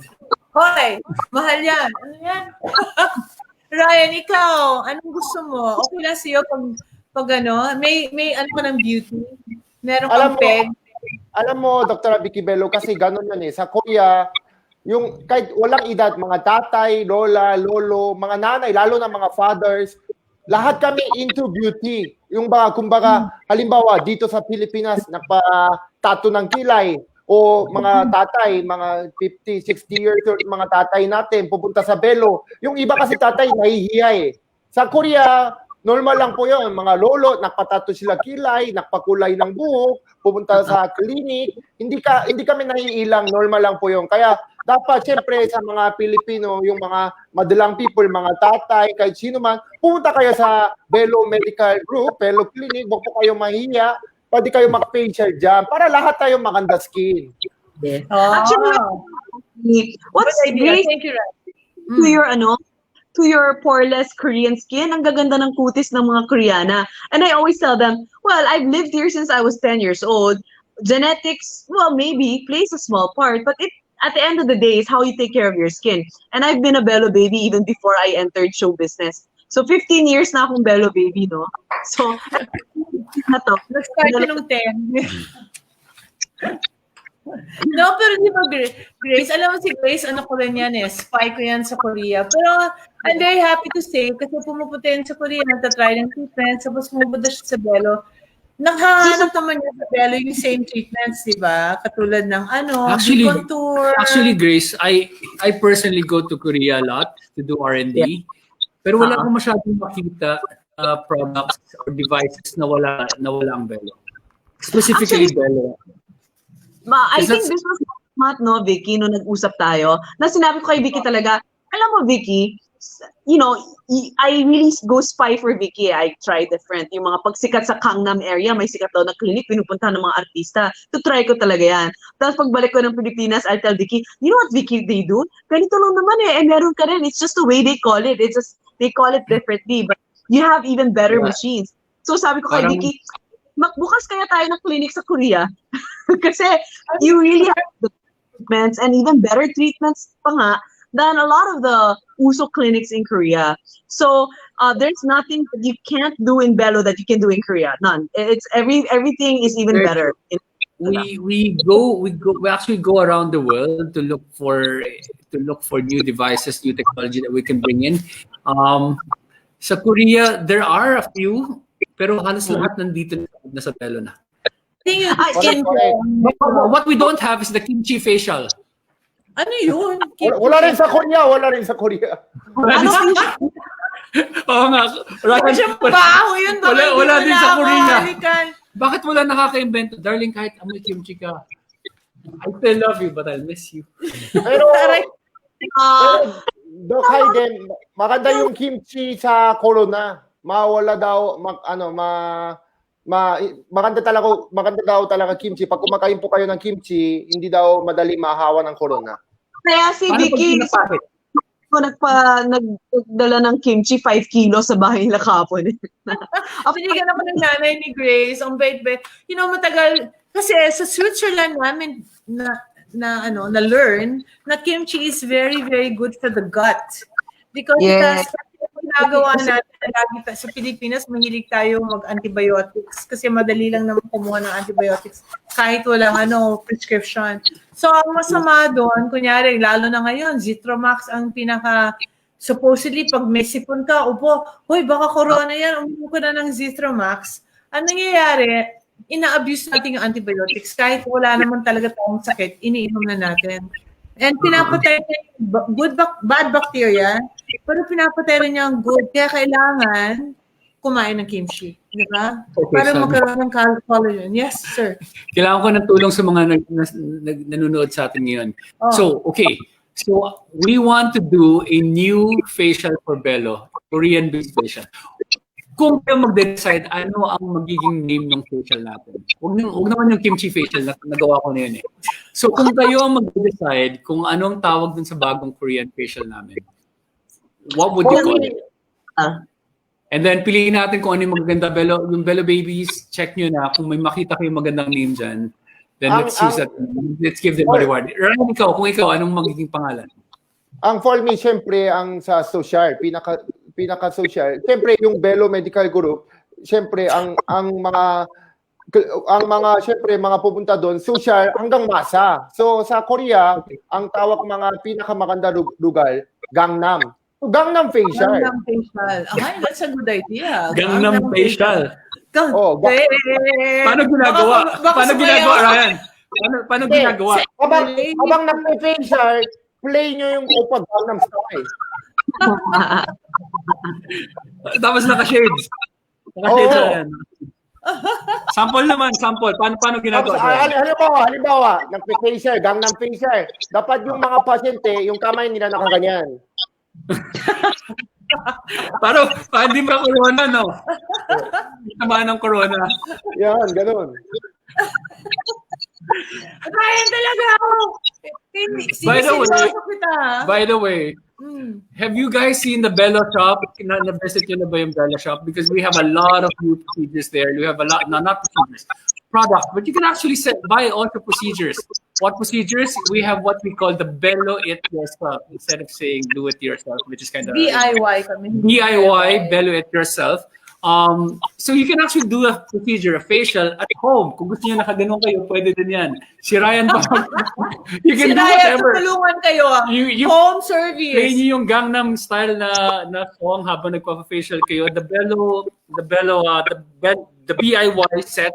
Hoy, mahal yan. Ano yan? Ryan, ikaw, anong gusto mo? Okay lang sa'yo pag may ano ka ng beauty? Meron kang peg? Alam mo, Dr. Vicki Belo, kasi ganun yan eh. Sa Korea, yung kahit walang edad, mga tatay, lola, lolo, mga nanay, lalo na mga fathers, lahat kami into beauty. Yung kumbaga, halimbawa, dito sa Pilipinas, nagpa-tattoo ng kilay, o mga tatay, mga 50, 60 years old, mga tatay natin, pupunta sa Belo. Yung iba kasi tatay, nahihiya eh. Sa Korea, normal lang po yun. Mga lolo, nakpatato sila kilay, nakpakulay ng buhok, pupunta sa clinic. Hindi kami naiilang, normal lang po yun. Kaya dapat, siyempre, sa mga Pilipino, yung mga madalang people, mga tatay, kahit sino man, pumunta kayo sa Belo Medical Group, Belo Clinic, huwag po kayo mahiya, pwede kayo mag-facial dyan para lahat tayo maganda skin. Actually, what's Good idea. great Thank you, Ray. to your poreless Korean skin, ang gaganda ng kutis ng mga Koreana. And I always tell them, well, I've lived here since I was 10 years old. Genetics, well, maybe plays a small part, but at the end of the day, it's how you take care of your skin. And I've been a Belo baby even before I entered show business. So 15 years na akong Belo baby, no? So, na to. Nag-start ka nung 10. No, pero di ba, Grace, alam mo si Grace, ano ko rin yan spy ko yan sa Korea. Pero I'm very happy to say, kasi pumupunta yan sa Korea, nagtatry ng treatments, tapos pumupunta siya sa Belo. Nakahanap naman niya sa Belo yung same treatments, di ba? Katulad ng contour. Actually, Grace, I personally go to Korea a lot to do R&D. Pero wala akong masyadong makita products or devices na wala ang Belo. Specifically Belo. I think this was not, no, Vicky, nung nag-usap tayo, na sinabi ko kay Vicky talaga, alam mo, Vicky, you know, I really go spy for Vicky. I try different. Yung mga pagsikat sa Gangnam area, may sikat daw na clinic, pinupunta ng mga artista. To try ko talaga yan. Tapos pagbalik ko ng Pilipinas, I'll tell Vicky, you know what, Vicky, they do? Ganito lang naman meron ka rin. It's just the way they call it. It's just, they call it differently. But you have even better machines. So sabi ko kay Vicky, bukas kaya tayo ng clinic sa Korea. Kasi you really have the treatments and even better treatments pa nga than a lot of the uso clinics in Korea. So there's nothing that you can't do in Belo that you can do in Korea. None. It's everything is even better. We actually go around the world to look for new devices, new technology that we can bring in. Sa Korea, there are a few, pero halos lahat nandito na sa Belo na. What we don't have is the kimchi facial. Ano yun? Wala rin sa Korea. Oo nga. Wala din sa Korea. Bakit wala nakaka-invento? Darling, kahit amoy kimchi ka. I still love you, but I'll miss you. Pero Doc Hayden, maganda yung kimchi sa corona. Mawala daw, maganda daw talaga kimchi. Pag kumakain po kayo ng kimchi, hindi daw madali mahawa ng corona. Kaya si Vicky, nagdala ng kimchi 5 kilos sa bahay nila kahapon. Binigyan ako ng nanay ni Grace, ang bait-bait. You know, matagal, kasi sa Switzerland namin na-learn na kimchi is very, very good for the gut. Because ginagawa natin lagi sa Pilipinas, mahilig tayo mag-antibiotics kasi madali lang naman kumuha ng antibiotics kahit walang prescription. So, ang masama doon, kunyari, lalo na ngayon, Zitromax ang supposedly, pag may sipon ka, hoy, baka corona yan, umuha ko na ng Zitromax. Ang nangyayari, ina-abuse natin yung antibiotics kahit wala naman talaga tayong sakit, iniinom na natin. And pinapatay niya yung bad bacteria, pero pinapatay rin niya ang good. Kaya kailangan kumain ng kimchi. Di ba? Okay, para magkaroon ng collagen. Yes, sir. Kailangan ko ng tulong sa mga nanonood sa atin ngayon. So, okay. So, we want to do a new facial for Belo, Korean-based facial. Kung kayo mag-decide ano ang magiging name ng facial natin. Huwag naman yung kimchi facial na nagawa ko na yun . So kung kayo ang mag-decide kung anong tawag dun sa bagong Korean facial namin, what would you call it? And then piliin natin kung ano yung magaganda yung Belo babies, check nyo na. Kung may makita kayong magandang name dyan, then let's use that. Let's give them a reward. Ryan, kung ikaw, anong magiging pangalan? Ang for me, syempre, ang sa social, pinaka-social. Siyempre, yung Belo Medical Group, siyempre, ang mga siyempre, mga pupunta doon, social hanggang masa. So, sa Korea, ang tawag mga pinakamaganda lugar, Gangnam. So, Gangnam Facial. Gangnam Facial. Okay, that's a good idea. Gangnam Facial. Paano ginagawa? Paano ginagawa, Ryan? Paano ginagawa? Habang nag-facial, play nyo yung Oppa Gangnam Style. Tapos naka-shades. Naka-shades Oo. na yan. Sample naman, sample. Paano Tapos, ginagawa? Brian? halimbawa, ng Gangnam Facial, dapat yung mga pasyente, yung kamay nila nakaganyan. Para hindi ba corona, no? Tama ng corona. Yan, ganun. Brian talaga ako. Siniseryoso kita. By the way, have you guys seen the Belo shop? Na-visit nyo na ba yung Belo shop? Because we have a lot of new procedures there. We have a lot, not procedures, products, but you can actually buy also procedures. What procedures? We have what we call the Belo It Yourself instead of saying do it yourself, which is kind of DIY kami. DIY, Belo It Yourself. So you can actually do a procedure, a facial at home. Kung gusto niyo nakaganon kayo, pwede din yan. Si Ryan pa. You can do whatever. Tutulungan kayo. You Home play service. niyo yung Gangnam style na song habang nagpa-facial kayo. The DIY set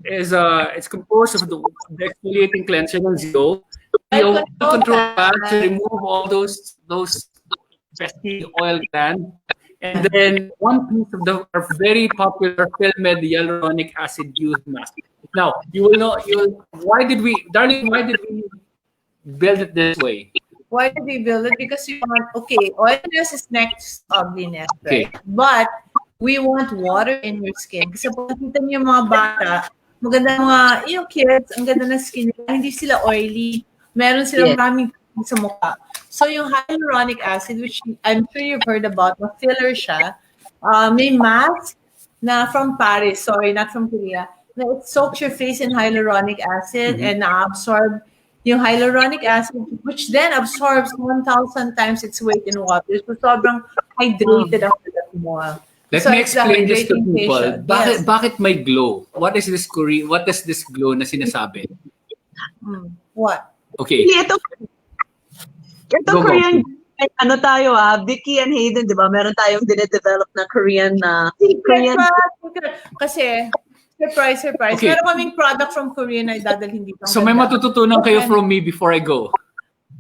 is it's composed of the exfoliating cleanser ng Zero. The control pad to remove all those pesky oil glands. And then one piece of the very popular Filmed hyaluronic acid use mask. Now, you will know, why did we build it this way? Why did we build it? Because we want, oiliness is next to ugliness, right? Okay. But we want water in your skin. Kasi pag nakita niyo yung mga bata, maganda yung kids, ang ganda ng skin nila, hindi sila oily. Meron silang maraming sa mukha. So yung hyaluronic acid, which I'm sure you've heard about, filler siya, may mask na from Paris, not from Korea, na it soaks your face in hyaluronic acid and na-absorb yung hyaluronic acid, which then absorbs 1,000 times its weight in water. So sobrang hydrated ang ugat mo. Let me explain this to people. Bakit may glow? What is this glow na sinasabi? What? Okay. Ito Go. Korean, tayo Vicki and Hayden, di ba? Meron tayong dinedevelop na Korean Secret. Kasi, surprise. Okay. Meron kaming product from Korea na idadalhin dito. So may matututunan kayo from me before I go.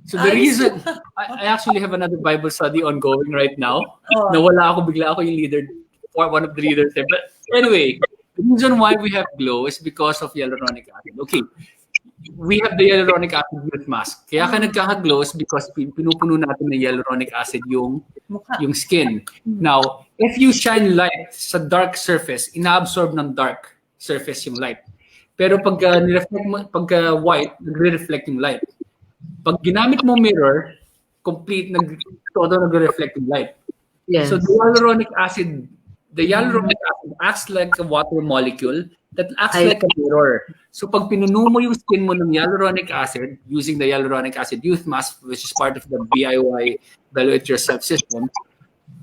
So the reason, I actually have another Bible study ongoing right now. Nawala ako, bigla ako yung leader, or one of the leaders there. But anyway, the reason why we have glow is because of hyaluronic acid. Okay. We have the hyaluronic acid use mask. Kaya ka nagkaka-glow is because pinupuno natin ng hyaluronic acid yung skin. Now, if you shine light sa dark surface, inaabsorb ng dark surface yung light. Pero pag white, nagre-reflect yung light. Pag ginamit mo mirror, todo nagre-reflect yung light. Yes. So the hyaluronic acid acts like a water molecule that acts like a mirror. So pag pinuno mo yung skin mo ng hyaluronic acid using the hyaluronic acid youth mask, which is part of the DIY Belo It Yourself system,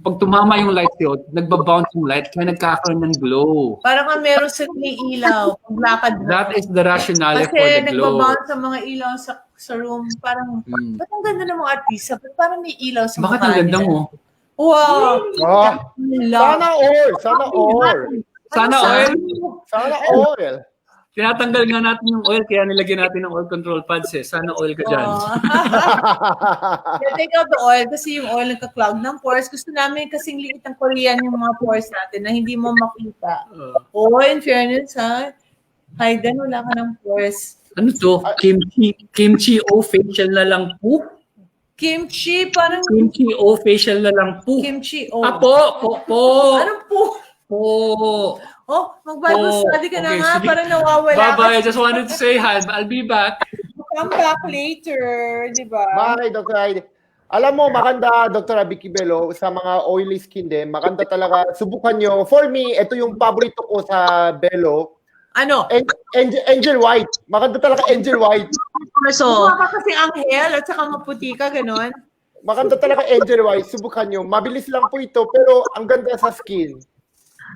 pag tumama yung light yun, nagbabounce yung light, kaya nagkakaroon ng glow. Parang nga meron sa ilaw, paglakad mo. That is the rationale Kasi for the glow. nagbabounce sa mga ilaw sa room. Parang, ba't ang ganda ng mga artista? Ba't parang may ilaw sa Bakit mukha ang ganda nila? mo? Wow! Sana all. Sana all. Tinatanggal nga natin yung oil, kaya nilagyan natin ng oil control pads eh. Sana oil ka dyan. Take out the oil kasi yung oil nagka-clog ng pores. Gusto namin kasing liit ng Korean yung mga pores natin na hindi mo makita. In fairness Hayden, wala ka ng pores. Ano to? Kimchi o facial na lang po? Kimchi, parang Kimchi o facial na lang po. kimchi o. Po. Anong po? Po. Mag-Bible study ka na Okay, nga. sige. Parang nawawala Bye-bye. I just wanted to say hi. I'll be back. Come back later, di ba? Bye, Dr. Hayden. Alam mo, maganda, Dr. Vicki Belo, sa mga oily skin din, maganda talaga. Subukan nyo. For me, ito yung paborito ko sa Belo. Ano? Angel White. Maganda talaga Angel White. So, Mukha ka kasi anghel at saka maputi ka, ganon. Maganda talaga Angel White. Subukan nyo. Mabilis lang po ito, pero ang ganda sa skin.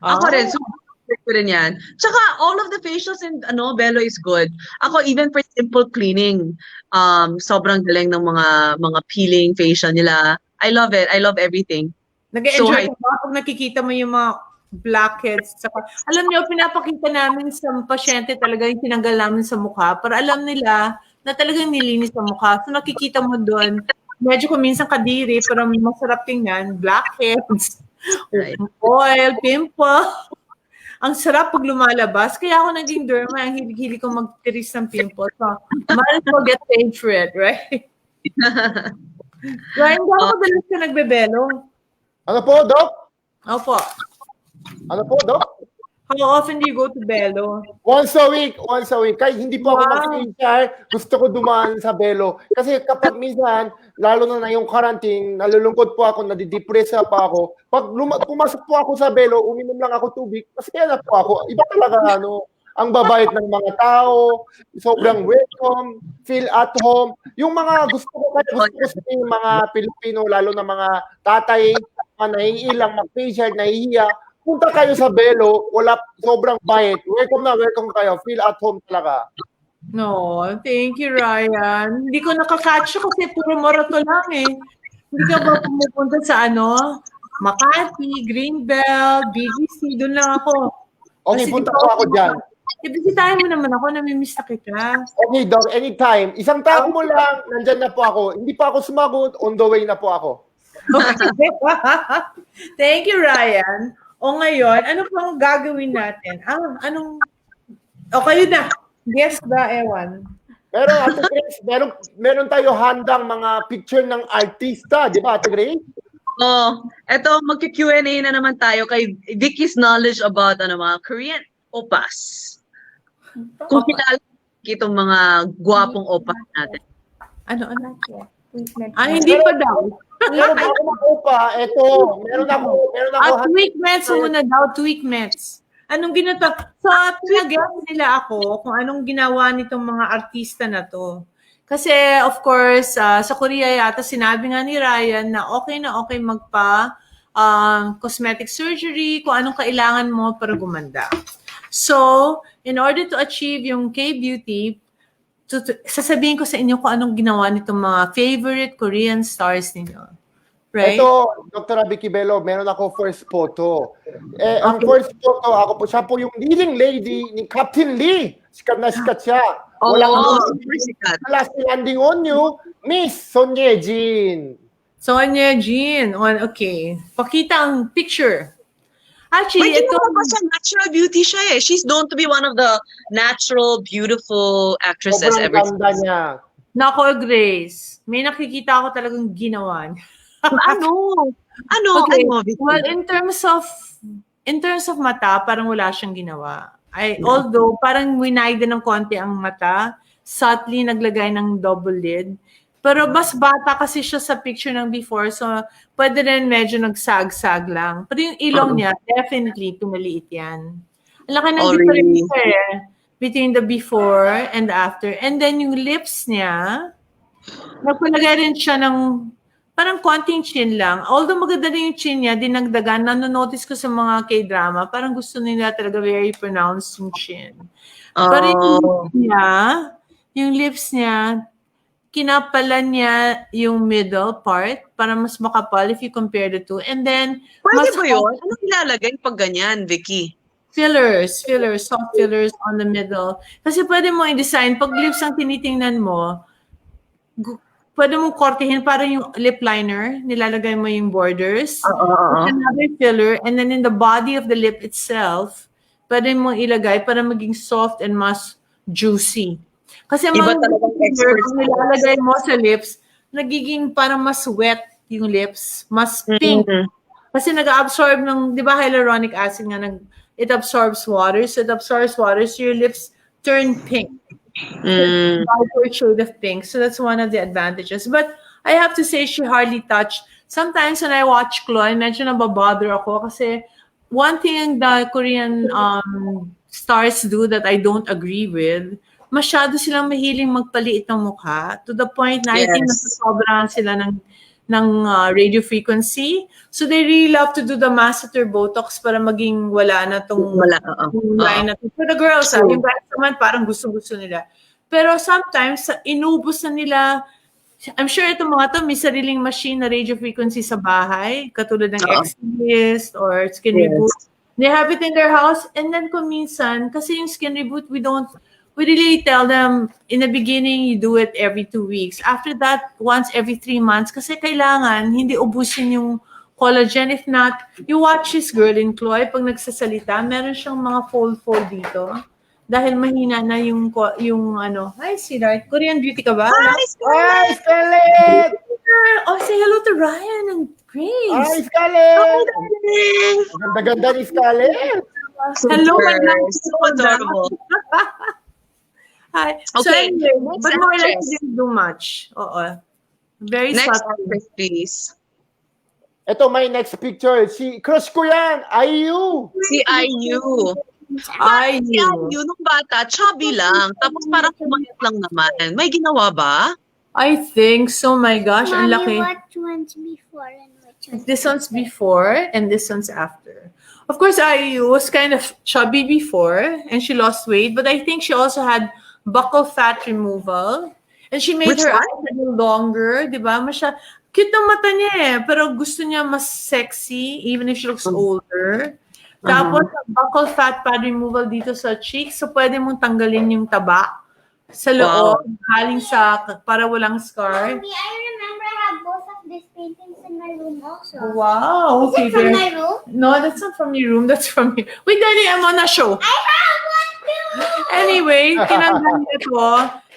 ako rin, so ko rin yan. Tsaka, all of the facials in Belo is good. Ako, even for simple cleaning, sobrang galing ng mga peeling facial nila. I love it. I love everything. Nag-enjoy ka ba pag nakikita mo yung mga blackheads? Saka, alam niyo, pinapakita namin sa pasyente talaga yung tinanggal namin sa mukha para alam nila na talagang nilinis sa mukha. So nakikita mo doon medyo kung minsan kadiri, pero masarap tingnan, blackheads, Right. oil, pimple. Ang sarap pag lumalabas. Kaya ako naging derma, ang hilig-hilig ko magtiris ng pimple. So, might as well get paid for it, right? Ryan, hindi ako madalas ka nagbebelo. Ano po, Doc? Opo. Ano po, Doc? How often do you go to Belo? Once a week. Kahit hindi po ako Wow. mag-CHR, gusto ko dumaan sa Belo. Kasi kapag minsan, lalo na yung quarantine, nalulungkot po ako, nadidepress pa ako. Pag pumasok po ako sa Belo, uminom lang ako tubig, masaya na po ako. Iba talaga, ang babait ng mga tao, sobrang welcome, feel at home. Yung mga gusto ko sa yung mga Pilipino, lalo na mga tatay, mga naiilang, mag-facial, nahihiya, punta kayo sa Belo, sobrang bait. Welcome na, welcome kayo. Feel at home talaga. No, thank you, Ryan. Hindi ko nakakatch kasi puro Morato lang eh. Hindi ka ba pumupunta sa Makati, Greenbelt, BGC, doon lang ako. Okay, Kasi punta po ako dyan. Ibisitahin mo naman ako, namimiss na kita. Okay, Doc, anytime. Isang tao mo lang, nandyan na po ako. Hindi pa ako sumagot, on the way na po ako. Okay. Thank you, Ryan. O ngayon, ano pang gagawin natin? Kayo na. Guess ba, Ewan? Pero Ate Grace, meron tayo handang mga picture ng artista, di ba Ate Grace? Eto, magki-Q&A na naman tayo kay Vicky's knowledge about mga Korean oppas. Kung kilala itong mga gwapong oppas natin. Ano? Hindi pa daw. Meron ako ng Oppa, eto, meron ako. Tweak Mets muna daw, Tweak Mets. Anong ginata? So, pinag-guess nila ako kung anong ginawa nitong mga artista na to. Kasi, of course, sa Korea yata, sinabi nga ni Ryan na okay magpa cosmetic surgery, kung anong kailangan mo para gumanda. So, in order to achieve yung K-beauty, sasabihin ko sa inyo kung anong ginawa nitong mga favorite Korean stars ninyo. Right? Ito, Dr. Vicki Belo, meron ako first photo. Ang first photo, siya po yung leading lady ni Captain Lee. Sikat na sikat siya. Super sikat. Last landing on you, Miss Son Ye-jin. Sonia Jean. Okay. Pakita ang picture. Actually, ito natural beauty siya eh. She's known to be one of the natural, beautiful actresses ever. Sobrang ganda niya. Nako, Grace. May nakikita ako talagang ginawa niya. Okay. Well, in terms of mata, parang wala siyang ginawa. Although, parang winiden ng konti ang mata, subtly naglagay ng double lid. Pero mas bata kasi siya sa picture ng before, so pwede rin medyo nagsag-sag lang. Pero yung ilong niya, definitely tumaliit yan. Ang laki ng difference between the before and the after. And then yung lips niya, nagpalagay rin siya ng parang konting chin lang. Although maganda rin yung chin niya, dinagdagan, nanonotice ko sa mga K-drama, parang gusto nila talaga very pronounced yung chin. Pero yung lips niya, kinapalan niya yung middle part para mas makapal if you compare the two. And then, pwede ba yun? Anong ilalagay pag ganyan, Vicky? Fillers, soft fillers on the middle. Kasi pwede mo i-design, pag lips ang tinitingnan mo, pwede mong kortihin para yung lip liner, nilalagay mo yung borders, another filler, and then in the body of the lip itself, pwede mong ilagay para maging soft and mas juicy. Kasi mga nilalagay mo sa lips, nagiging parang mas wet yung lips, mas pink. Kasi nag-absorb ng, di ba hyaluronic acid nga, it absorbs water. So it absorbs water, so your lips turn pink. Darker shade of pink. So that's one of the advantages. But I have to say, she hardly touched. Sometimes when I watch Chloe, medyo nababother ako kasi one thing the Korean stars do that I don't agree with, masyado silang mahiling magpaliit ng mukha to the point na I think nasasobrahan sila ng radio frequency. So they really love to do the masseter Botox para maging wala na tong line na to. For the girls, yung guys naman parang gusto-gusto nila. Pero sometimes, inubos na nila. I'm sure itong mga to may sariling machine na radio frequency sa bahay, katulad ng X-List or Skin Reboot. They have it in their house, and then kung minsan, kasi yung Skin Reboot, we don't we really tell them in the beginning, you do it every 2 weeks. After that, once every 3 months. Kasi kailangan, hindi ubusin yung collagen. If not, you watch this girl in Chloe, pag nagsasalita, meron siyang mga fold-fold dito. Dahil mahina na yung ano. Hi, sweetheart. Korean beauty ka ba? Hi, Hi, Scarlett! Oh, say hello to Ryan and Grace. Hi, Scarlett! darling. Ganda-ganda ni Scarlett. Hello, my love. So adorable. Hi. So Okay, anyway, next but more or less actress. didn't do much. Oo. Very Next subtle. actress, please. Ito, may next picture. Crush ko yan. IU. Si IU. Ay, Si IU, nung bata, chubby lang. Tapos parang kumayat lang naman. May ginawa ba? I think so. My gosh, ang laki. Mommy, what one's before and which one's This one's before and this one's after. Of course, IU was kind of chubby before and she lost weight, but I think she also had buccal fat removal. And she made Which her one? eyes a little longer, di ba? Cute ang mata niya eh, pero gusto niya mas sexy even if she looks older. Tapos, buccal fat pad removal dito sa cheeks, so pwede mong tanggalin yung taba sa loob, galing sa, para walang scar. Mommy, I remember I have both of these paintings in my room also. Wow, okay. Is it from very- my room? No, that's not from your room. That's from here. Wait, Daddy, I'm on a show. I have one too! Anyway, kinanggal niya to.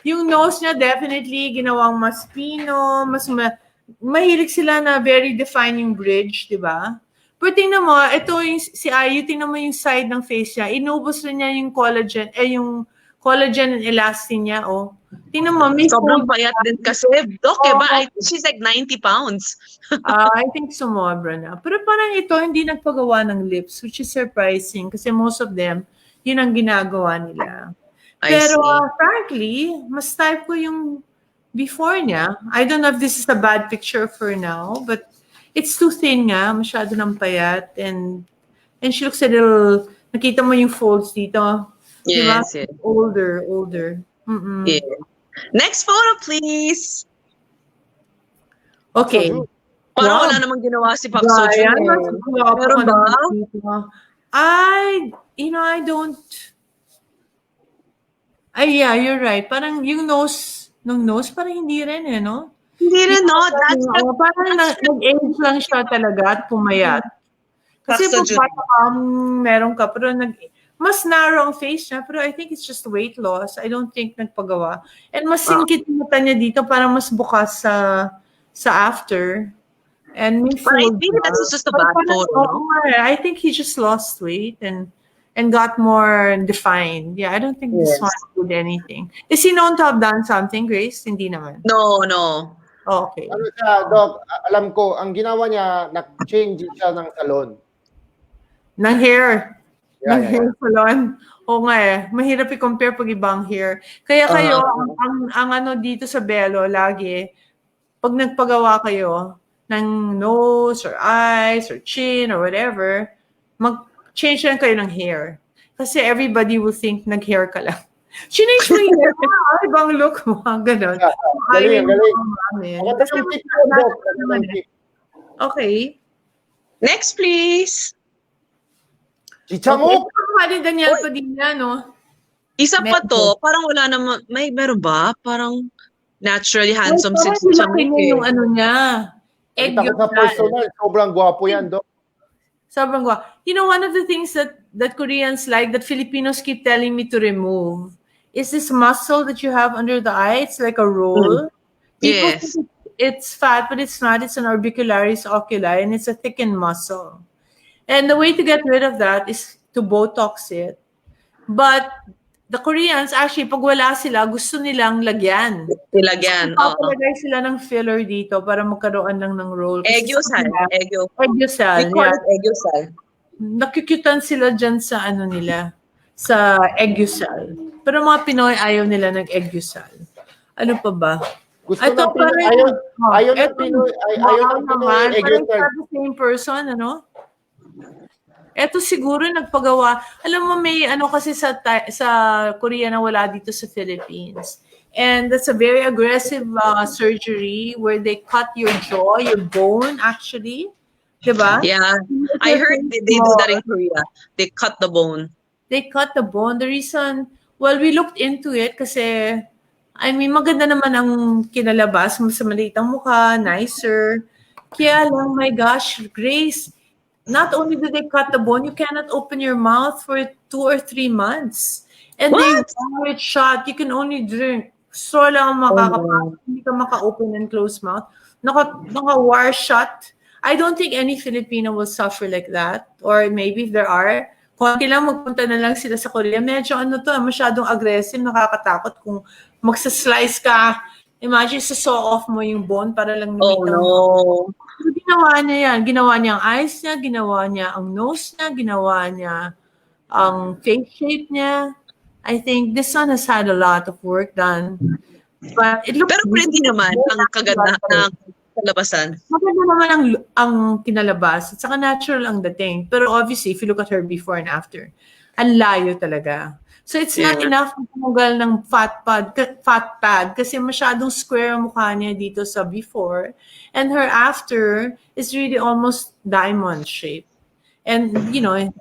Yung nose niya definitely ginawang mas pino, mahilig sila na very defined yung bridge, di ba? Pero tingnan mo, ito yung si IU, tingnan mo yung side ng face niya. Inubos rin niya yung collagen and elastin niya, oh. Tingnan mo, may Sobrang fold. payat din kasi. Dok, ba? I think she's like 90 pounds. I think sumobra na. Pero parang ito, hindi nagpagawa ng lips, which is surprising kasi most of them, yun ang ginagawa nila. I Pero see. frankly, mas type ko yung before niya. I don't know if this is a bad picture for now, but it's too thin nga, masyado ng payat, and she looks a little, nakita mo yung folds dito. Diba? Yes, yes. Older. Yeah. Next photo, please. Okay. Parang Wow. wala namang ginawa si Pak Ryan, Sojun. mas guwapo Meron ka ba? naman dito. I don't. Yeah, you're right. Parang yung nose, parang hindi rin eh, no? Hindi rin, no? That's the Parang nag-age lang siya talaga at pumayat. Kasi Pak kung Sojun. parang meron ka, pero mas narrow ang face niya, pero I think it's just weight loss. I don't think nagpagawa. And mas singkit yung mata niya dito, parang mas bukas sa after. And may But I fold think siya. that's just a Pero bad parang, photo, oo nga eh. I think he just lost weight and got more defined. Yeah, I don't think this Yes. one did anything. Is he known to have done something, Grace? Hindi naman. No. Oh, okay. Ano siya, Doc, alam ko, ang ginawa niya, nag-change siya ng salon. Ng hair. Yeah, Ng hair salon. Oo nga eh. Mahirap i-compare pag ibang hair. Kaya kayo, ang ano dito sa Belo, lagi, pag nagpagawa kayo ng nose or eyes or chin or whatever, mag-change lang kayo ng hair. Kasi everybody will think nag-hair ka lang. Change mo yung hair. Ibang look mo. Ganon. Galing. Kasi Maganda yung picture, Doc. Maganda yung picture. okay. Next, please. Chichamuk! Ito ni Daniel Padilla, no? Isa pa to, parang wala naman, meron ba? Parang naturally handsome si Laki Chamuk niya yung eh. ano niya. Egg Kita ko sa yolk. personal, sobrang gwapo yan, Doc. Sobrang gwa. You know, one of the things that Koreans like, that Filipinos keep telling me to remove, is this muscle that you have under the eye. It's like a roll. People Yes. think it's fat, but it's not. It's an orbicularis oculi, and it's a thickened muscle. And the way to get rid of that is to Botox it. But the Koreans, actually, pag wala sila, gusto nilang lagyan. Ilagyan. Oo. Papalagay sila ng filler dito para magkaroon lang ng roll. Kasi Egyosal. Egyosal, We call yeah. it Egyosal. Nakikitan sila dyan sa ano nila, sa Egyosal. Pero mga Pinoy ayaw nila ng Egyosal. Ano pa ba? Gusto Ito ng Pinoy, parang- ayaw ng Ito, Pinoy, ayaw ng Pinoy, naman, parang Egyosal. the same person, ano? Ito siguro nagpagawa. Alam mo, may ano kasi sa Korea na wala dito sa Philippines. And that's a very aggressive surgery where they cut your jaw, your bone actually. Diba? Yeah. I heard they do that in Korea. They cut the bone. They cut the bone. The reason Well, we looked into it kasi, I mean, maganda naman ang kinalabas. Mas maliit ang mukha, nicer. Kaya lang, my gosh, Grace, not only do they cut the bone, you cannot open your mouth for 2 or 3 months. And they What? wire it shut. You can only drink. So lang ang makakapasok. Hindi ka maka-open and close mouth. Naka-wire shut. I don't think any Filipino will suffer like that. Or maybe if there are, konti lang magpunta na lang sila sa Korea. Medyo masyadong aggressive, nakakatakot kung magsa-slice ka. Imagine sa saw off mo yung bone para lang Oh lumitaw mo. no. So, ginawa niya yan. Ginawa niya ang eyes niya, ginawa niya ang nose niya, ginawa niya ang face shape niya. I think this one has had a lot of work done. But it looks Pero pretty naman ang kaganda ng kalabasan. maganda naman ang kinalabas. At saka natural ang dating. Pero obviously, if you look at her before and after, ang layo talaga. So it's not enough na tumugal ng fat pad kasi masyadong square ang mukha niya dito sa before. And her after is really almost diamond shape. And,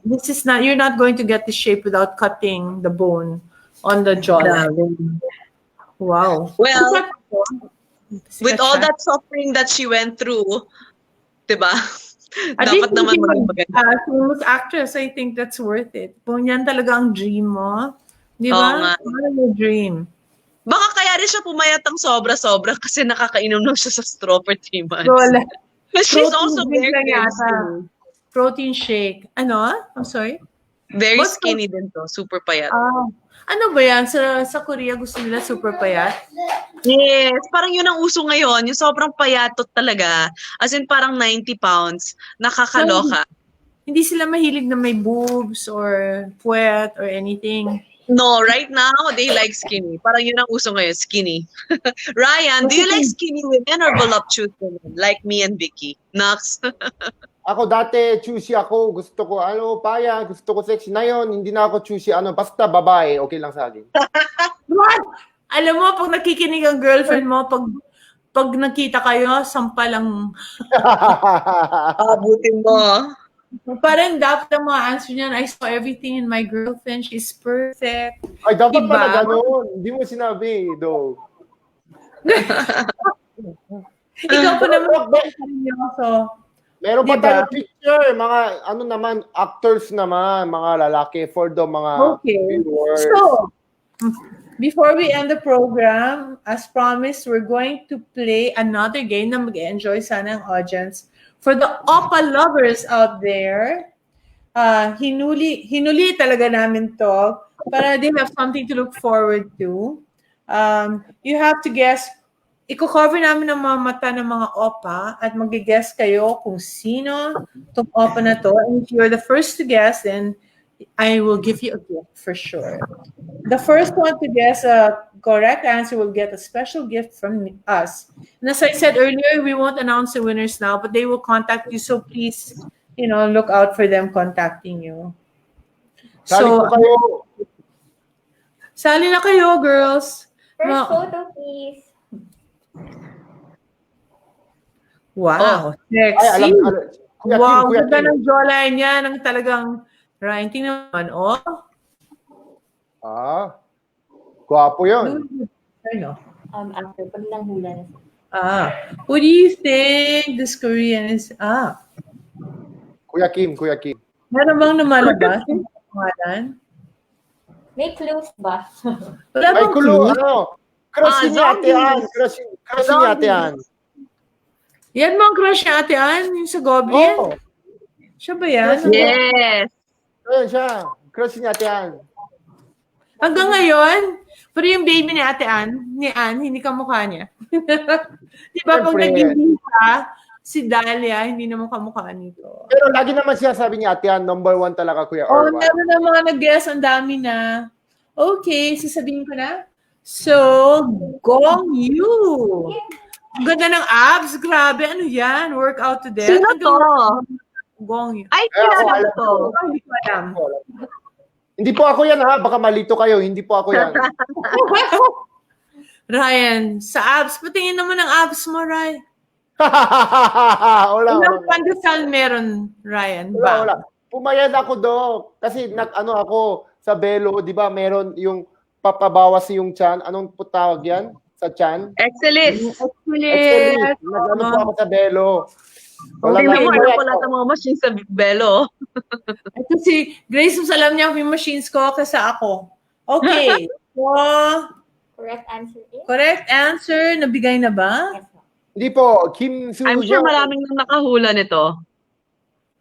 this is not, you're not going to get the shape without cutting the bone on the jawline. Wow. Well, with all that suffering that she went through, diba? Dapat naman maging maganda. Famous actress, I think that's worth it. Kung yan talaga ang dream mo, di Oo ba? nga. Ano yung dream? Baka kaya rin siya pumayat ng sobra-sobra kasi nakakainom lang siya sa straw for 3 months. So, like, But she's protein also drink very, lang very yata. skinny. Protein shake. Ano? I'm sorry? Very What's skinny din to. Super payat. Ano ba yan? Sa Korea gusto nila super payat? Yes, parang yun ang uso ngayon. Yung sobrang payatot talaga. As in parang 90 pounds. Nakakaloka. Hindi sila mahilig na may boobs or puwet or anything. No, right now, they like skinny. Parang yun ang uso ngayon, skinny. Ryan, do you like skinny women or voluptuous women? Like me and Vicki? Nox? Ako dati, choosy ako. Gusto ko, paya. Gusto ko sexy. Na yun, hindi na ako choosy. Basta babae. Okay lang sa akin. What? Alam mo, pag nakikinig ang girlfriend mo, pag nakita kayo, sampal ang... Abutin mo. Parang dapat ang mga answer niyan, I saw everything in my girlfriend. She's perfect. Ay, dapat Diba? pala ganun. Hindi mo sinabi, though. Ikaw pa naman seryoso. Meron pa Diba? tayong picture, mga naman, actors naman, mga lalaki for the mga viewers. So, before we end the program, as promised, we're going to play another game na mag-enjoy sana ang audience. For the Oppa lovers out there, hinuli talaga namin to para they have something to look forward to. You have to guess. Iko-cover namin ang mga mata ng mga Oppa at mag-guess kayo kung sino itong Oppa na to. And if you're the first to guess, then I will give you a gift for sure. The first one to guess a correct answer will get a special gift from us. And as I said earlier, we won't announce the winners now, but they will contact you. So please, look out for them contacting you. Sali po kayo. Sali na kayo, girls. First photo, please. Wow, sexy. Ay, Kuya Wow, Kim, ganda ng jawline niya. Ng talagang, Ryan, tingnan naman, Gwapo yun. Ano? After, pag lang hula na. Who do you think this Korean is? Kuya Kim. Meron bang lumalabas yung pangalan? May clues ba? Wala Ay, bang kulo, clue? Crush ni Ate Ann. Crush ni Ate Ann. Yan mo ang crush ni Ate Ann? Yung sa Goblin? Oo. Siya ba yan? Yes. Ayun siya. Crush ni Ate Ann. Hanggang ngayon? Pero yung baby ni Ate Ann, hindi ka mukha niya. Di ba pag Siyempre. naging ka, si Dahlia, hindi naman kamukha nito. Pero lagi naman siya sabi ni Ate Ann, number 1 talaga, Kuya Oh, Orwan. meron na mga nag-guess, ang dami na. Okay, sasabihin ko na. So, Gong Yu. Ang ganda ng abs. Grabe, ano yan? Workout to death. Sino Ang to? ganda ng Gong Yu. Ay, Ako, kilala alam ko. ko. Hindi ko alam. Hindi po ako yan, ha? Baka malito kayo. Hindi po ako yan. Ryan, sa abs. Patingin naman ang abs mo, Ryan. Wala. Ilang pandesal meron, Ryan? Wala. Pumayad ako do. Kasi ako sa Belo, di ba, meron yung nagpapabawas yung chan. Anong po tawag yan? Sa chan? Excellent. Actually, nag-ano po ako sa Belo. Wala Tingnan na mo, yung alam ko lahat ng mga machines sa Belo. Ito si Grace, mas alam niya yung machines ko kaysa ako. Okay. So, Correct answer is? correct answer. Nabigay na ba? Yes, ma'am. Hindi po, Kim Soo I'm sure maraming nang nakahula nito.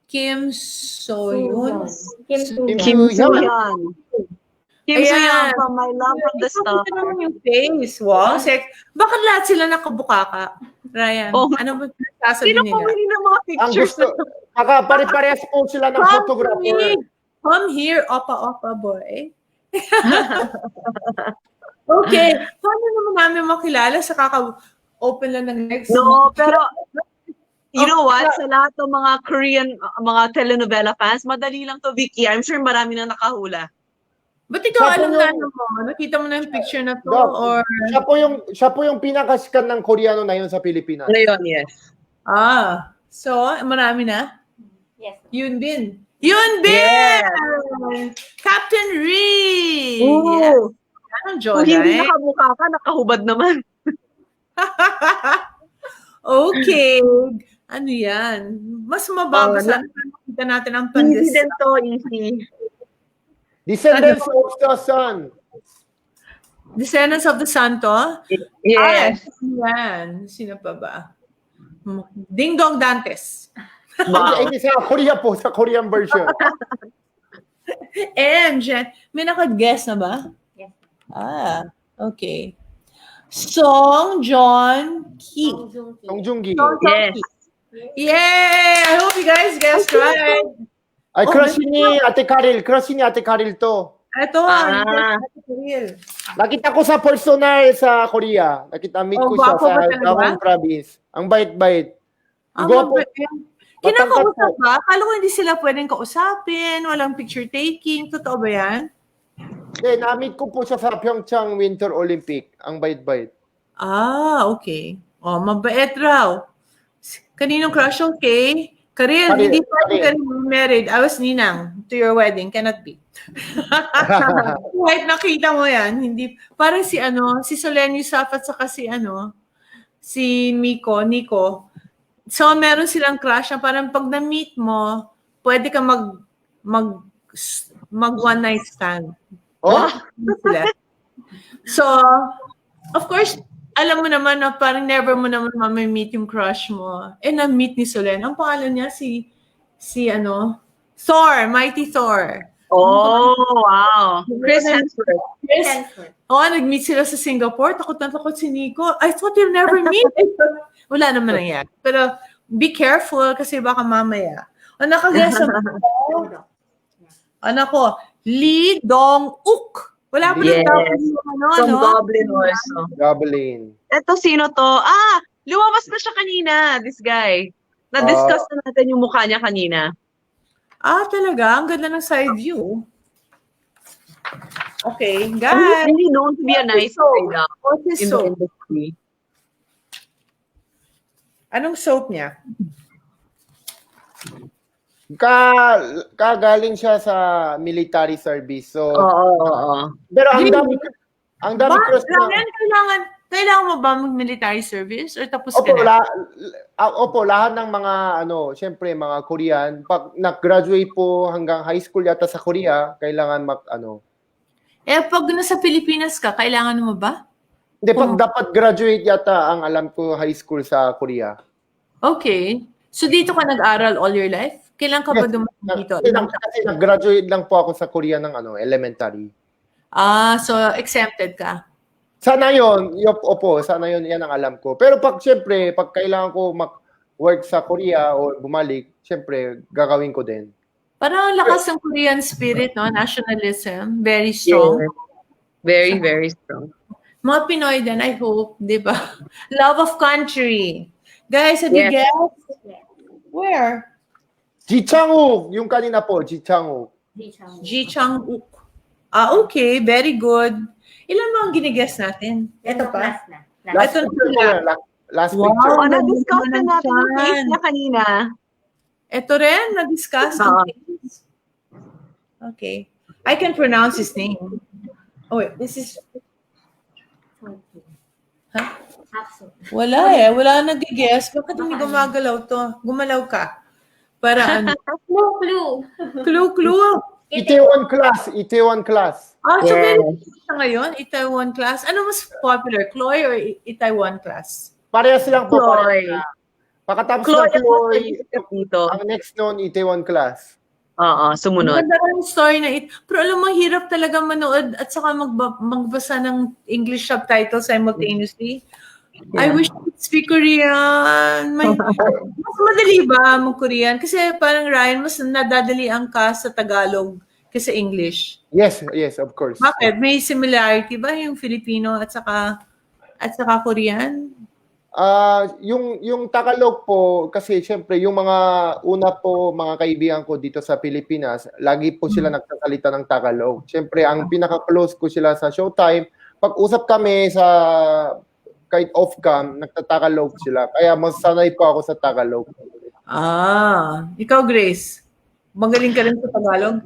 Kim Soyun. Kim Kim Soo-hyun. Soo-hyun. Kim Ayan. Soo-hyun from My Love from the Star. Ito naman yung face. Wow. Bakit lahat sila nakabukaka? Ryan, Oh. ano ba sasabihin Sino nila? pumili ng mga Ang pictures? gusto, pare-parehas po sila ng photographer. Come here, Oppa boy. Okay. Paano naman namin makilala sa kaka-open lang ng legs? No, pero you know what? Sa lahat ng mga Korean, mga telenovela fans, madali lang to, Vicky. I'm sure marami nang nakahula. Ba't ikaw Siya po alam na yung- ano mo? Nakita mo na yung picture na to? Doc, Or, siya po yung pinakasikat ng Koreano na yun sa Pilipinas. Ngayon, yes. so, marami na? Yes, ma'am. Yun Bin. Yun Bin! Captain Ree! Ooh. Yes. Anong Kung Jola, hindi eh? nakamukha ka, nakahubad naman. Okay. Ano yan? Mas mabago Oh, sana makita natin ang Easy pandesal. din to, easy. Descendants of the Sun. Descendants of the Sun to? Yes. Yan. Sino pa ba? Ding Dong Dantes. Wow. Hindi sa Korea po, sa Korean version. Jen. May naka-guess na ba? Yes. Okay. Song John Ki. Song Joong-gi. Yes. Yay! I hope you guys guessed right. Ay, crush ni Ate Karil. Crush ni Ate Karil to. Ito real. Nakita ko sa personal sa Korea. Meet ko siya gwapo sa ba talaga? Gawang province. Ang bait-bait. Gwapo. Kinakausap ba? Akala ko hindi sila pwedeng kausapin, walang picture taking. Totoo ba yan? Na-meet ko po siya sa Pyeongchang Winter Olympic. Ang bait-bait. Okay. Mabait raw. Kaninong crush yung kay? Karil, Karil, hindi pa Karil. Karil married. I was ninang to your wedding. Cannot be. Kahit nakita mo yan, hindi. Parang si Solen Yusaf at saka si Nico. So, meron silang crush na parang pag na-meet mo, pwede ka mag one night stand. Oh? Sila. So, of course, alam mo naman na parang never mo naman mamay-meet yung crush mo. Na-meet ni Solen. Ang pangalan niya Thor, Mighty Thor. Oh, wow. Chris Hemsworth. Stanford. Nag-meet sila sa Singapore. Takot na takot si Nico. I thought you'll never meet. Wala naman nangyari. Pero be careful kasi baka mamaya. Nakaguess ako. Ko, Lee Dong-uk. Wala pa Yes. From ano? Goblin also. Goblin. Eto, sino to? Lumabas na siya kanina, this guy. Na-discuss na natin yung mukha niya kanina. Talaga? Ang ganda ng side view. Okay, And he's guys. really known to be a nice guy now What is in the soap? industry. Anong soap niya? Kagaling siya sa military service. So, Oo. pero ang dami crush na. Kailangan mo ba mag-military service? Or tapos ka Opo, na? lahat ng mga syempre mga Korean, pag nag-graduate po hanggang high school yata sa Korea, kailangan Pag nasa Pilipinas ka, kailangan mo ba? Hindi, pag dapat graduate yata ang alam ko high school sa Korea. Okay. So dito ka nag-aral all your life? Kailan ka ba dumating dito? Kasi nag-graduate lang po ako sa Korea ng elementary. So exempted ka? Sana yun, sana yun, yan ang alam ko. Pero pag kailangan ko work sa Korea o bumalik, syempre, gagawin ko din. Parang ang lakas ng Korean spirit, no? Nationalism. Very strong. Yeah. Very, very strong. Mga Pinoy din, I hope, di ba? Love of country. Guys, have you Yes. guessed? Where? Ji Chang-wook, yung kanina po, Ji Chang-wook. Ji Chang-wook. Okay. Very good. Ilan mo ang giniguess natin? Ito pa? Last na. Last Ito picture na. ko yan, last Wow. picture. Na-discuss na natin yung Chan. case niya kanina. Ito rin, na-discuss. Oo. Okay. I can pronounce his name. Oh, wait, this is... Ha? Axel. Wala eh. Wala nag-guess. Bakit hindi gumagalaw to? Gumalaw ka. Para ano? Clue. Clue. Itaewon class. So Yes. very sa ngayon, Itaewon class. Ano mas popular, Chloe or Itaewon class? Parehas lang po. Chloe. Pagkatapos Chloe ng ang Chloe, mas dito. ang next noon, Itaewon class. Oo, sumunod. Maganda rin yung story na Pero alam mo, hirap talaga manood at saka magbasa ng English subtitles simultaneously. I wish I could speak Korean. Mas madali ba mag-Korean? Kasi parang Ryan, mas nadadalian ka sa Tagalog kaysa English. Yes, of course. Bakit? May similarity ba yung Filipino at saka Korean? Yung Tagalog po, kasi syempre yung mga una po mga kaibigan ko dito sa Pilipinas, lagi po sila nagsasalita ng Tagalog. Syempre ang pinaka-close ko sila sa Showtime, pag usap kami sa kahit off-cam, nagtatagalog sila. Kaya mas sanay po ako sa Tagalog. Ikaw Grace, magaling ka rin sa Tagalog?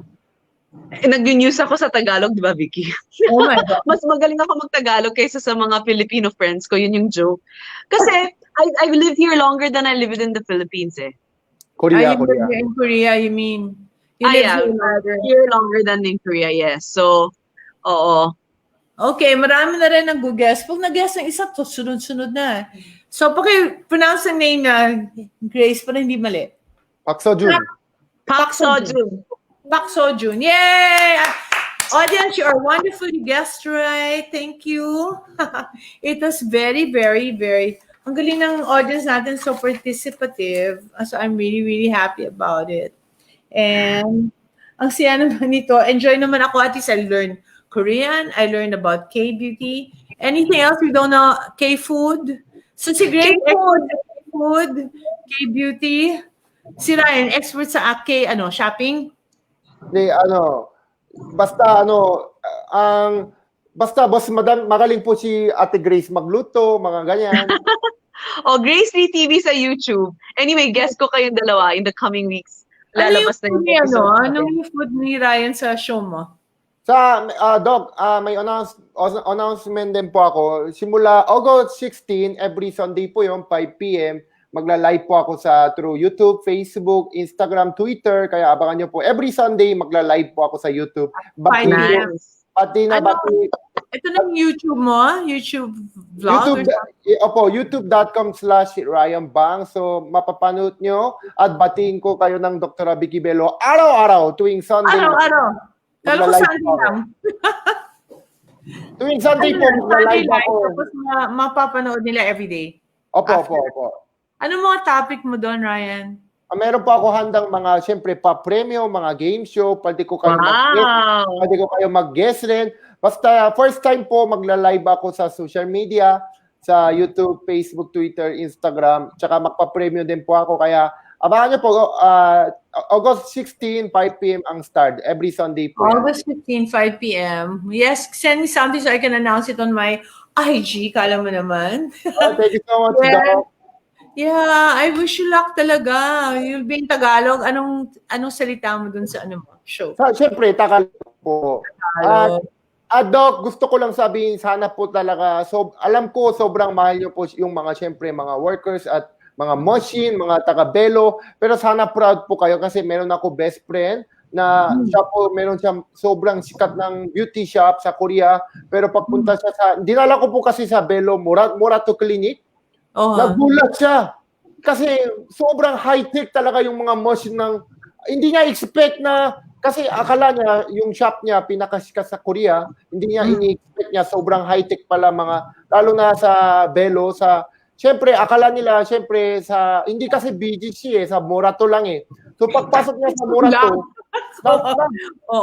Nag-news ako sa Tagalog, di ba, Vicky? Oh my God. Mas magaling ako mag-Tagalog kaysa sa mga Filipino friends ko. Yun yung joke. Kasi I've lived here longer than I lived in the Philippines eh. Korea. You live in Korea, you mean? You live Yeah. here longer. Here longer than in Korea, yes. So, oo. Okay, marami na rin nag-guess. Pag nag-guess ng isa, to sunod-sunod na. So, paki-pronounce ang name na Grace para hindi mali. Park Seo-joon. Park Seo-joon. Park Seo-joon. Yay! Audience, you are wonderfully guessed right. Thank you. It was very, very, very... Ang galing ng audience natin, so participative. So I'm really, really happy about it. And ang siya naman nito, enjoy naman ako. At least I learned Korean. I learned about K-beauty. Anything else we don't know? K-food. So si Grace, K-food, K-beauty. Si Ryan, expert sa shopping. Hindi, basta boss, magaling po si Ate Grace magluto, mga ganyan. Grace Lee TV sa YouTube. Anyway, guess ko kayong dalawa in the coming weeks. Lalabas na yung episode. Anong yung food ni Ryan sa show mo? Sa Doc, may announcement din po ako. Simula August 16, every Sunday po yung 5 p.m. Magla-live po ako through YouTube, Facebook, Instagram, Twitter. Kaya abangan nyo po. Every Sunday, magla-live po ako sa YouTube. Ito na yung YouTube mo? YouTube vlog? YouTube.com/Ryan Bang. So, mapapanood nyo at batiin ko kayo ng Dr. Vicki Belo araw-araw tuwing Sunday. Araw-araw. Kala ko Sunday lang. Tuwing Sunday po, magla-live ako. Tapos mapapanood nila everyday. Opo. Anong mga topic mo doon, Ryan? Meron po ako handang mga, syempre, pa-premyo, mga game show. Pwede ko kayo mag-guest rin. Basta, first time po, magla-live ako sa social media, sa YouTube, Facebook, Twitter, Instagram. Tsaka magpa-premyo din po ako. Kaya, abangan nyo po, August 16, 5 p.m. ang start. Every Sunday po. August 15, 5 p.m. Yes, send me something so I can announce it on my IG. Kala mo naman. Thank you so much, Doc. Yeah, I wish you luck talaga. You'll be in Tagalog. Anong salita mo dun sa show? Siyempre, Tagalog po. Doc, gusto ko lang sabihin, sana po talaga, alam ko sobrang mahal nyo po yung mga workers at mga machine, mga taga-Belo, pero sana proud po kayo kasi meron ako best friend na meron siyang sobrang sikat ng beauty shop sa Korea, pero pagpunta siya dinala ko po kasi sa Belo, Murato Clinic. Nagulat siya. Kasi sobrang high-tech talaga yung mga machine hindi niya expect na, kasi akala niya yung shop niya pinakasikat sa Korea, hindi niya ini-expect niya sobrang high-tech pala lalo na sa Belo, syempre akala nila, hindi kasi BGC sa Murato lang eh. So pagpasok niya sa Murato,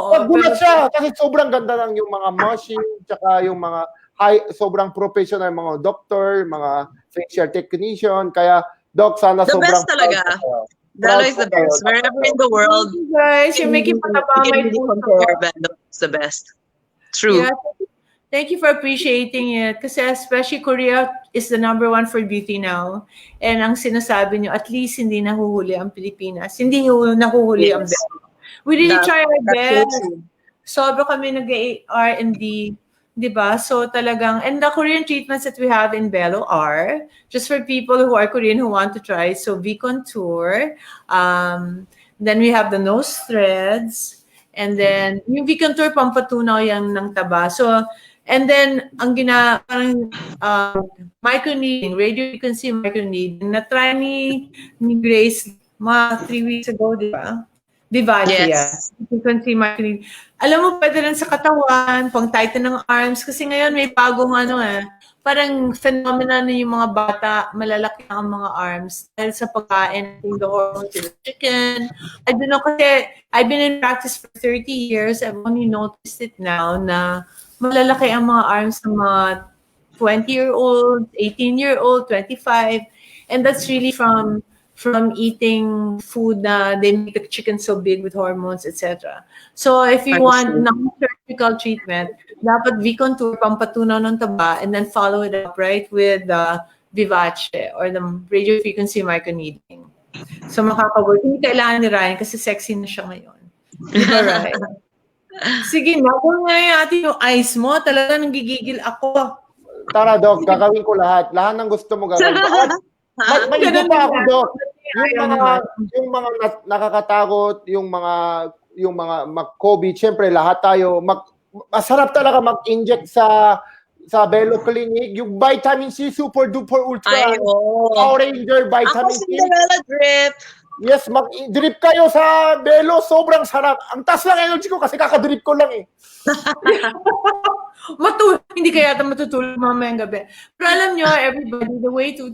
nagulat siya kasi sobrang ganda lang yung mga machine, tsaka yung mga sobrang professional mga doctor, mga facial technician. Kaya, Doc, sana the sobrang... best talaga. Belo is the best. Wherever in the world, guys, you're making pataba my Belo is the best. True. Yeah, thank you for appreciating it. Kasi especially Korea is the number one for beauty now. And ang sinasabi nyo, at least hindi nahuhuli ang Pilipinas. Hindi nahuhuli ang Belo. We really try our best. Sobra kami nag-R&D Diba? So talagang, and the Korean treatments that we have in Belo are just for people who are Korean who want to try. So V-Contour, then we have the nose threads, and then yung V-Contour pampatunaw yan ng taba. So, and then ang parang microneedling, radio frequency microneedling, na-try ni Grace mga 3 weeks ago, di ba? Vivace, Yes. frequency microneedling. Alam mo, pwede rin sa katawan, pang tighten ng arms, kasi ngayon may bagong parang phenomena na yung mga bata, malalaki ang mga arms dahil sa pagkain ng the hormones in the chicken. I don't know, kasi I've been in practice for 30 years. I've only noticed it now na malalaki ang mga arms ng mga 20-year-old, 18-year-old, 25. And that's really from eating food na they make the chicken so big with hormones, etc. So if you want non-surgical treatment, dapat V-Contour, pampatunaw ng taba, and then follow it up, right, with Vivace or the radio frequency microneedling. So makaka-work. Hindi kailangan ni Ryan kasi sexy na siya ngayon. Diba, Ryan? Sige, nabong nga yung ice mo. Talaga nanggigigil ako. Tara, Doc, gagawin ko lahat. Lahat ng gusto mo gagawin ko. May iba pa ako, Doc. Yung mga nakakatakot, yung mga mag-COVID, syempre lahat tayo masarap talaga mag-inject sa Belo Clinic, yung vitamin C super duper ultra. Power Ranger vitamin C. Cinderella drip. Yes, mag-drip kayo sa Belo, sobrang sarap. Ang taas lang energy ko kasi kakadrip ko lang eh. Hindi kaya matutulog mamayang gabi. Pero alam nyo, everybody, the way to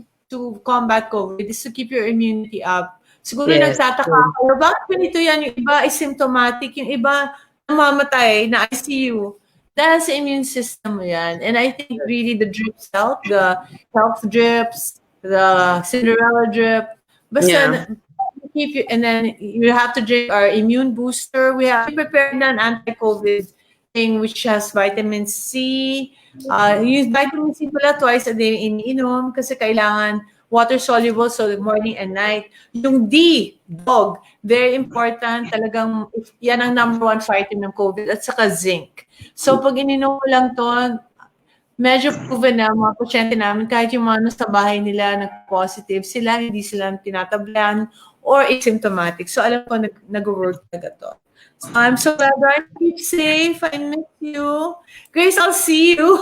combat COVID is to keep your immunity up. Siguro nagtataka kayo, bakit ganito yan? Yung iba is symptomatic, yung iba namamatay na ICU. Dahil sa immune system mo yan. And I think really the drips help, the health drips, the Cinderella drip. Basta keep you, and then you have to drink our immune booster. We have prepared an anti-COVID thing which has vitamin C. Use vitamin C pala twice a day iniinom kasi kailangan water soluble, so morning and night. Yung D, dog, very important. Talagang yan ang number 1 fighter ng COVID at saka zinc. So pag ininom mo lang to, medyo proven na mga pasyente namin, kahit yung mga sa bahay nila nag-positive sila, hindi sila tinatablan or asymptomatic. So alam ko nag-work talaga to. So I'm so glad, Ryan. Keep safe. I miss you. Grace, I'll see you.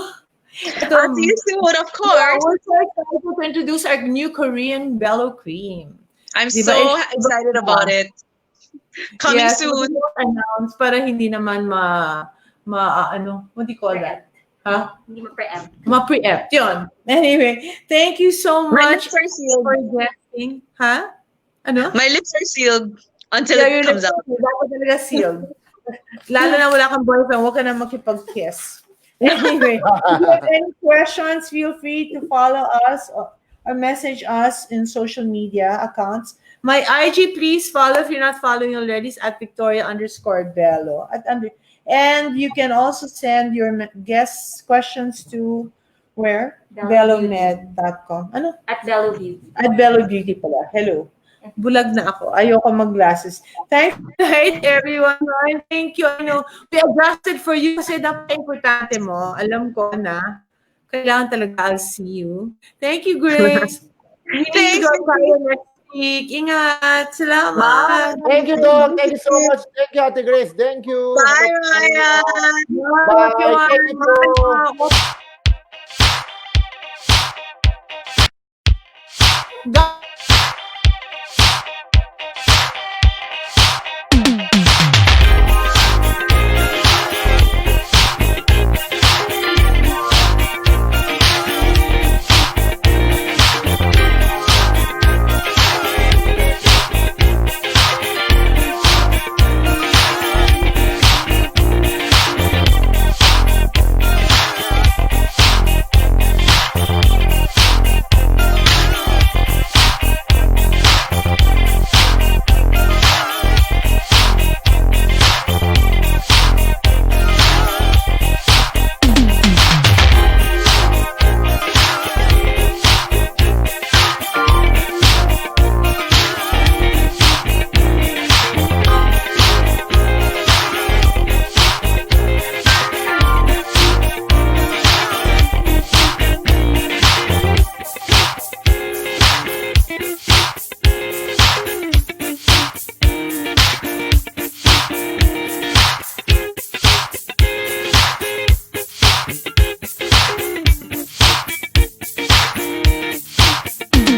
I'll see you soon, of course. We're so excited to introduce our new Korean Belo cream. I'm so excited about it. Coming soon. Announce para hindi naman what do you call that? Hindi ma-preempt. Ma-preempt, yun. Anyway, thank you so My much lips are sealed. for guesting. Ano? My lips are sealed until it comes out. Dapat talaga sealed. Lalo na wala kang boyfriend, huwag ka na makipag-kiss. Anyway, if you have any questions, feel free to follow us or message us in social media accounts. My IG, please follow if you're not following already, is at Victoria_Belo. And you can also send your guest questions to where? Bellomed.com. Ano? At Belo Beauty. At Belo Beauty pala. Hello. Bulag na ako. Ayoko mag-glasses. Thanks, everyone. Thank you. I know, we adjusted for you kasi napaka-importante mo. Alam ko na. Kailangan talaga I'll see you. Thank you, Grace. Thanks. Tayo next week. Ingat. Salamat. Thank you, Doc. Thank you so much. Thank you, Ate Grace. Thank you. Bye, Ryan. Bye. Thank you. God.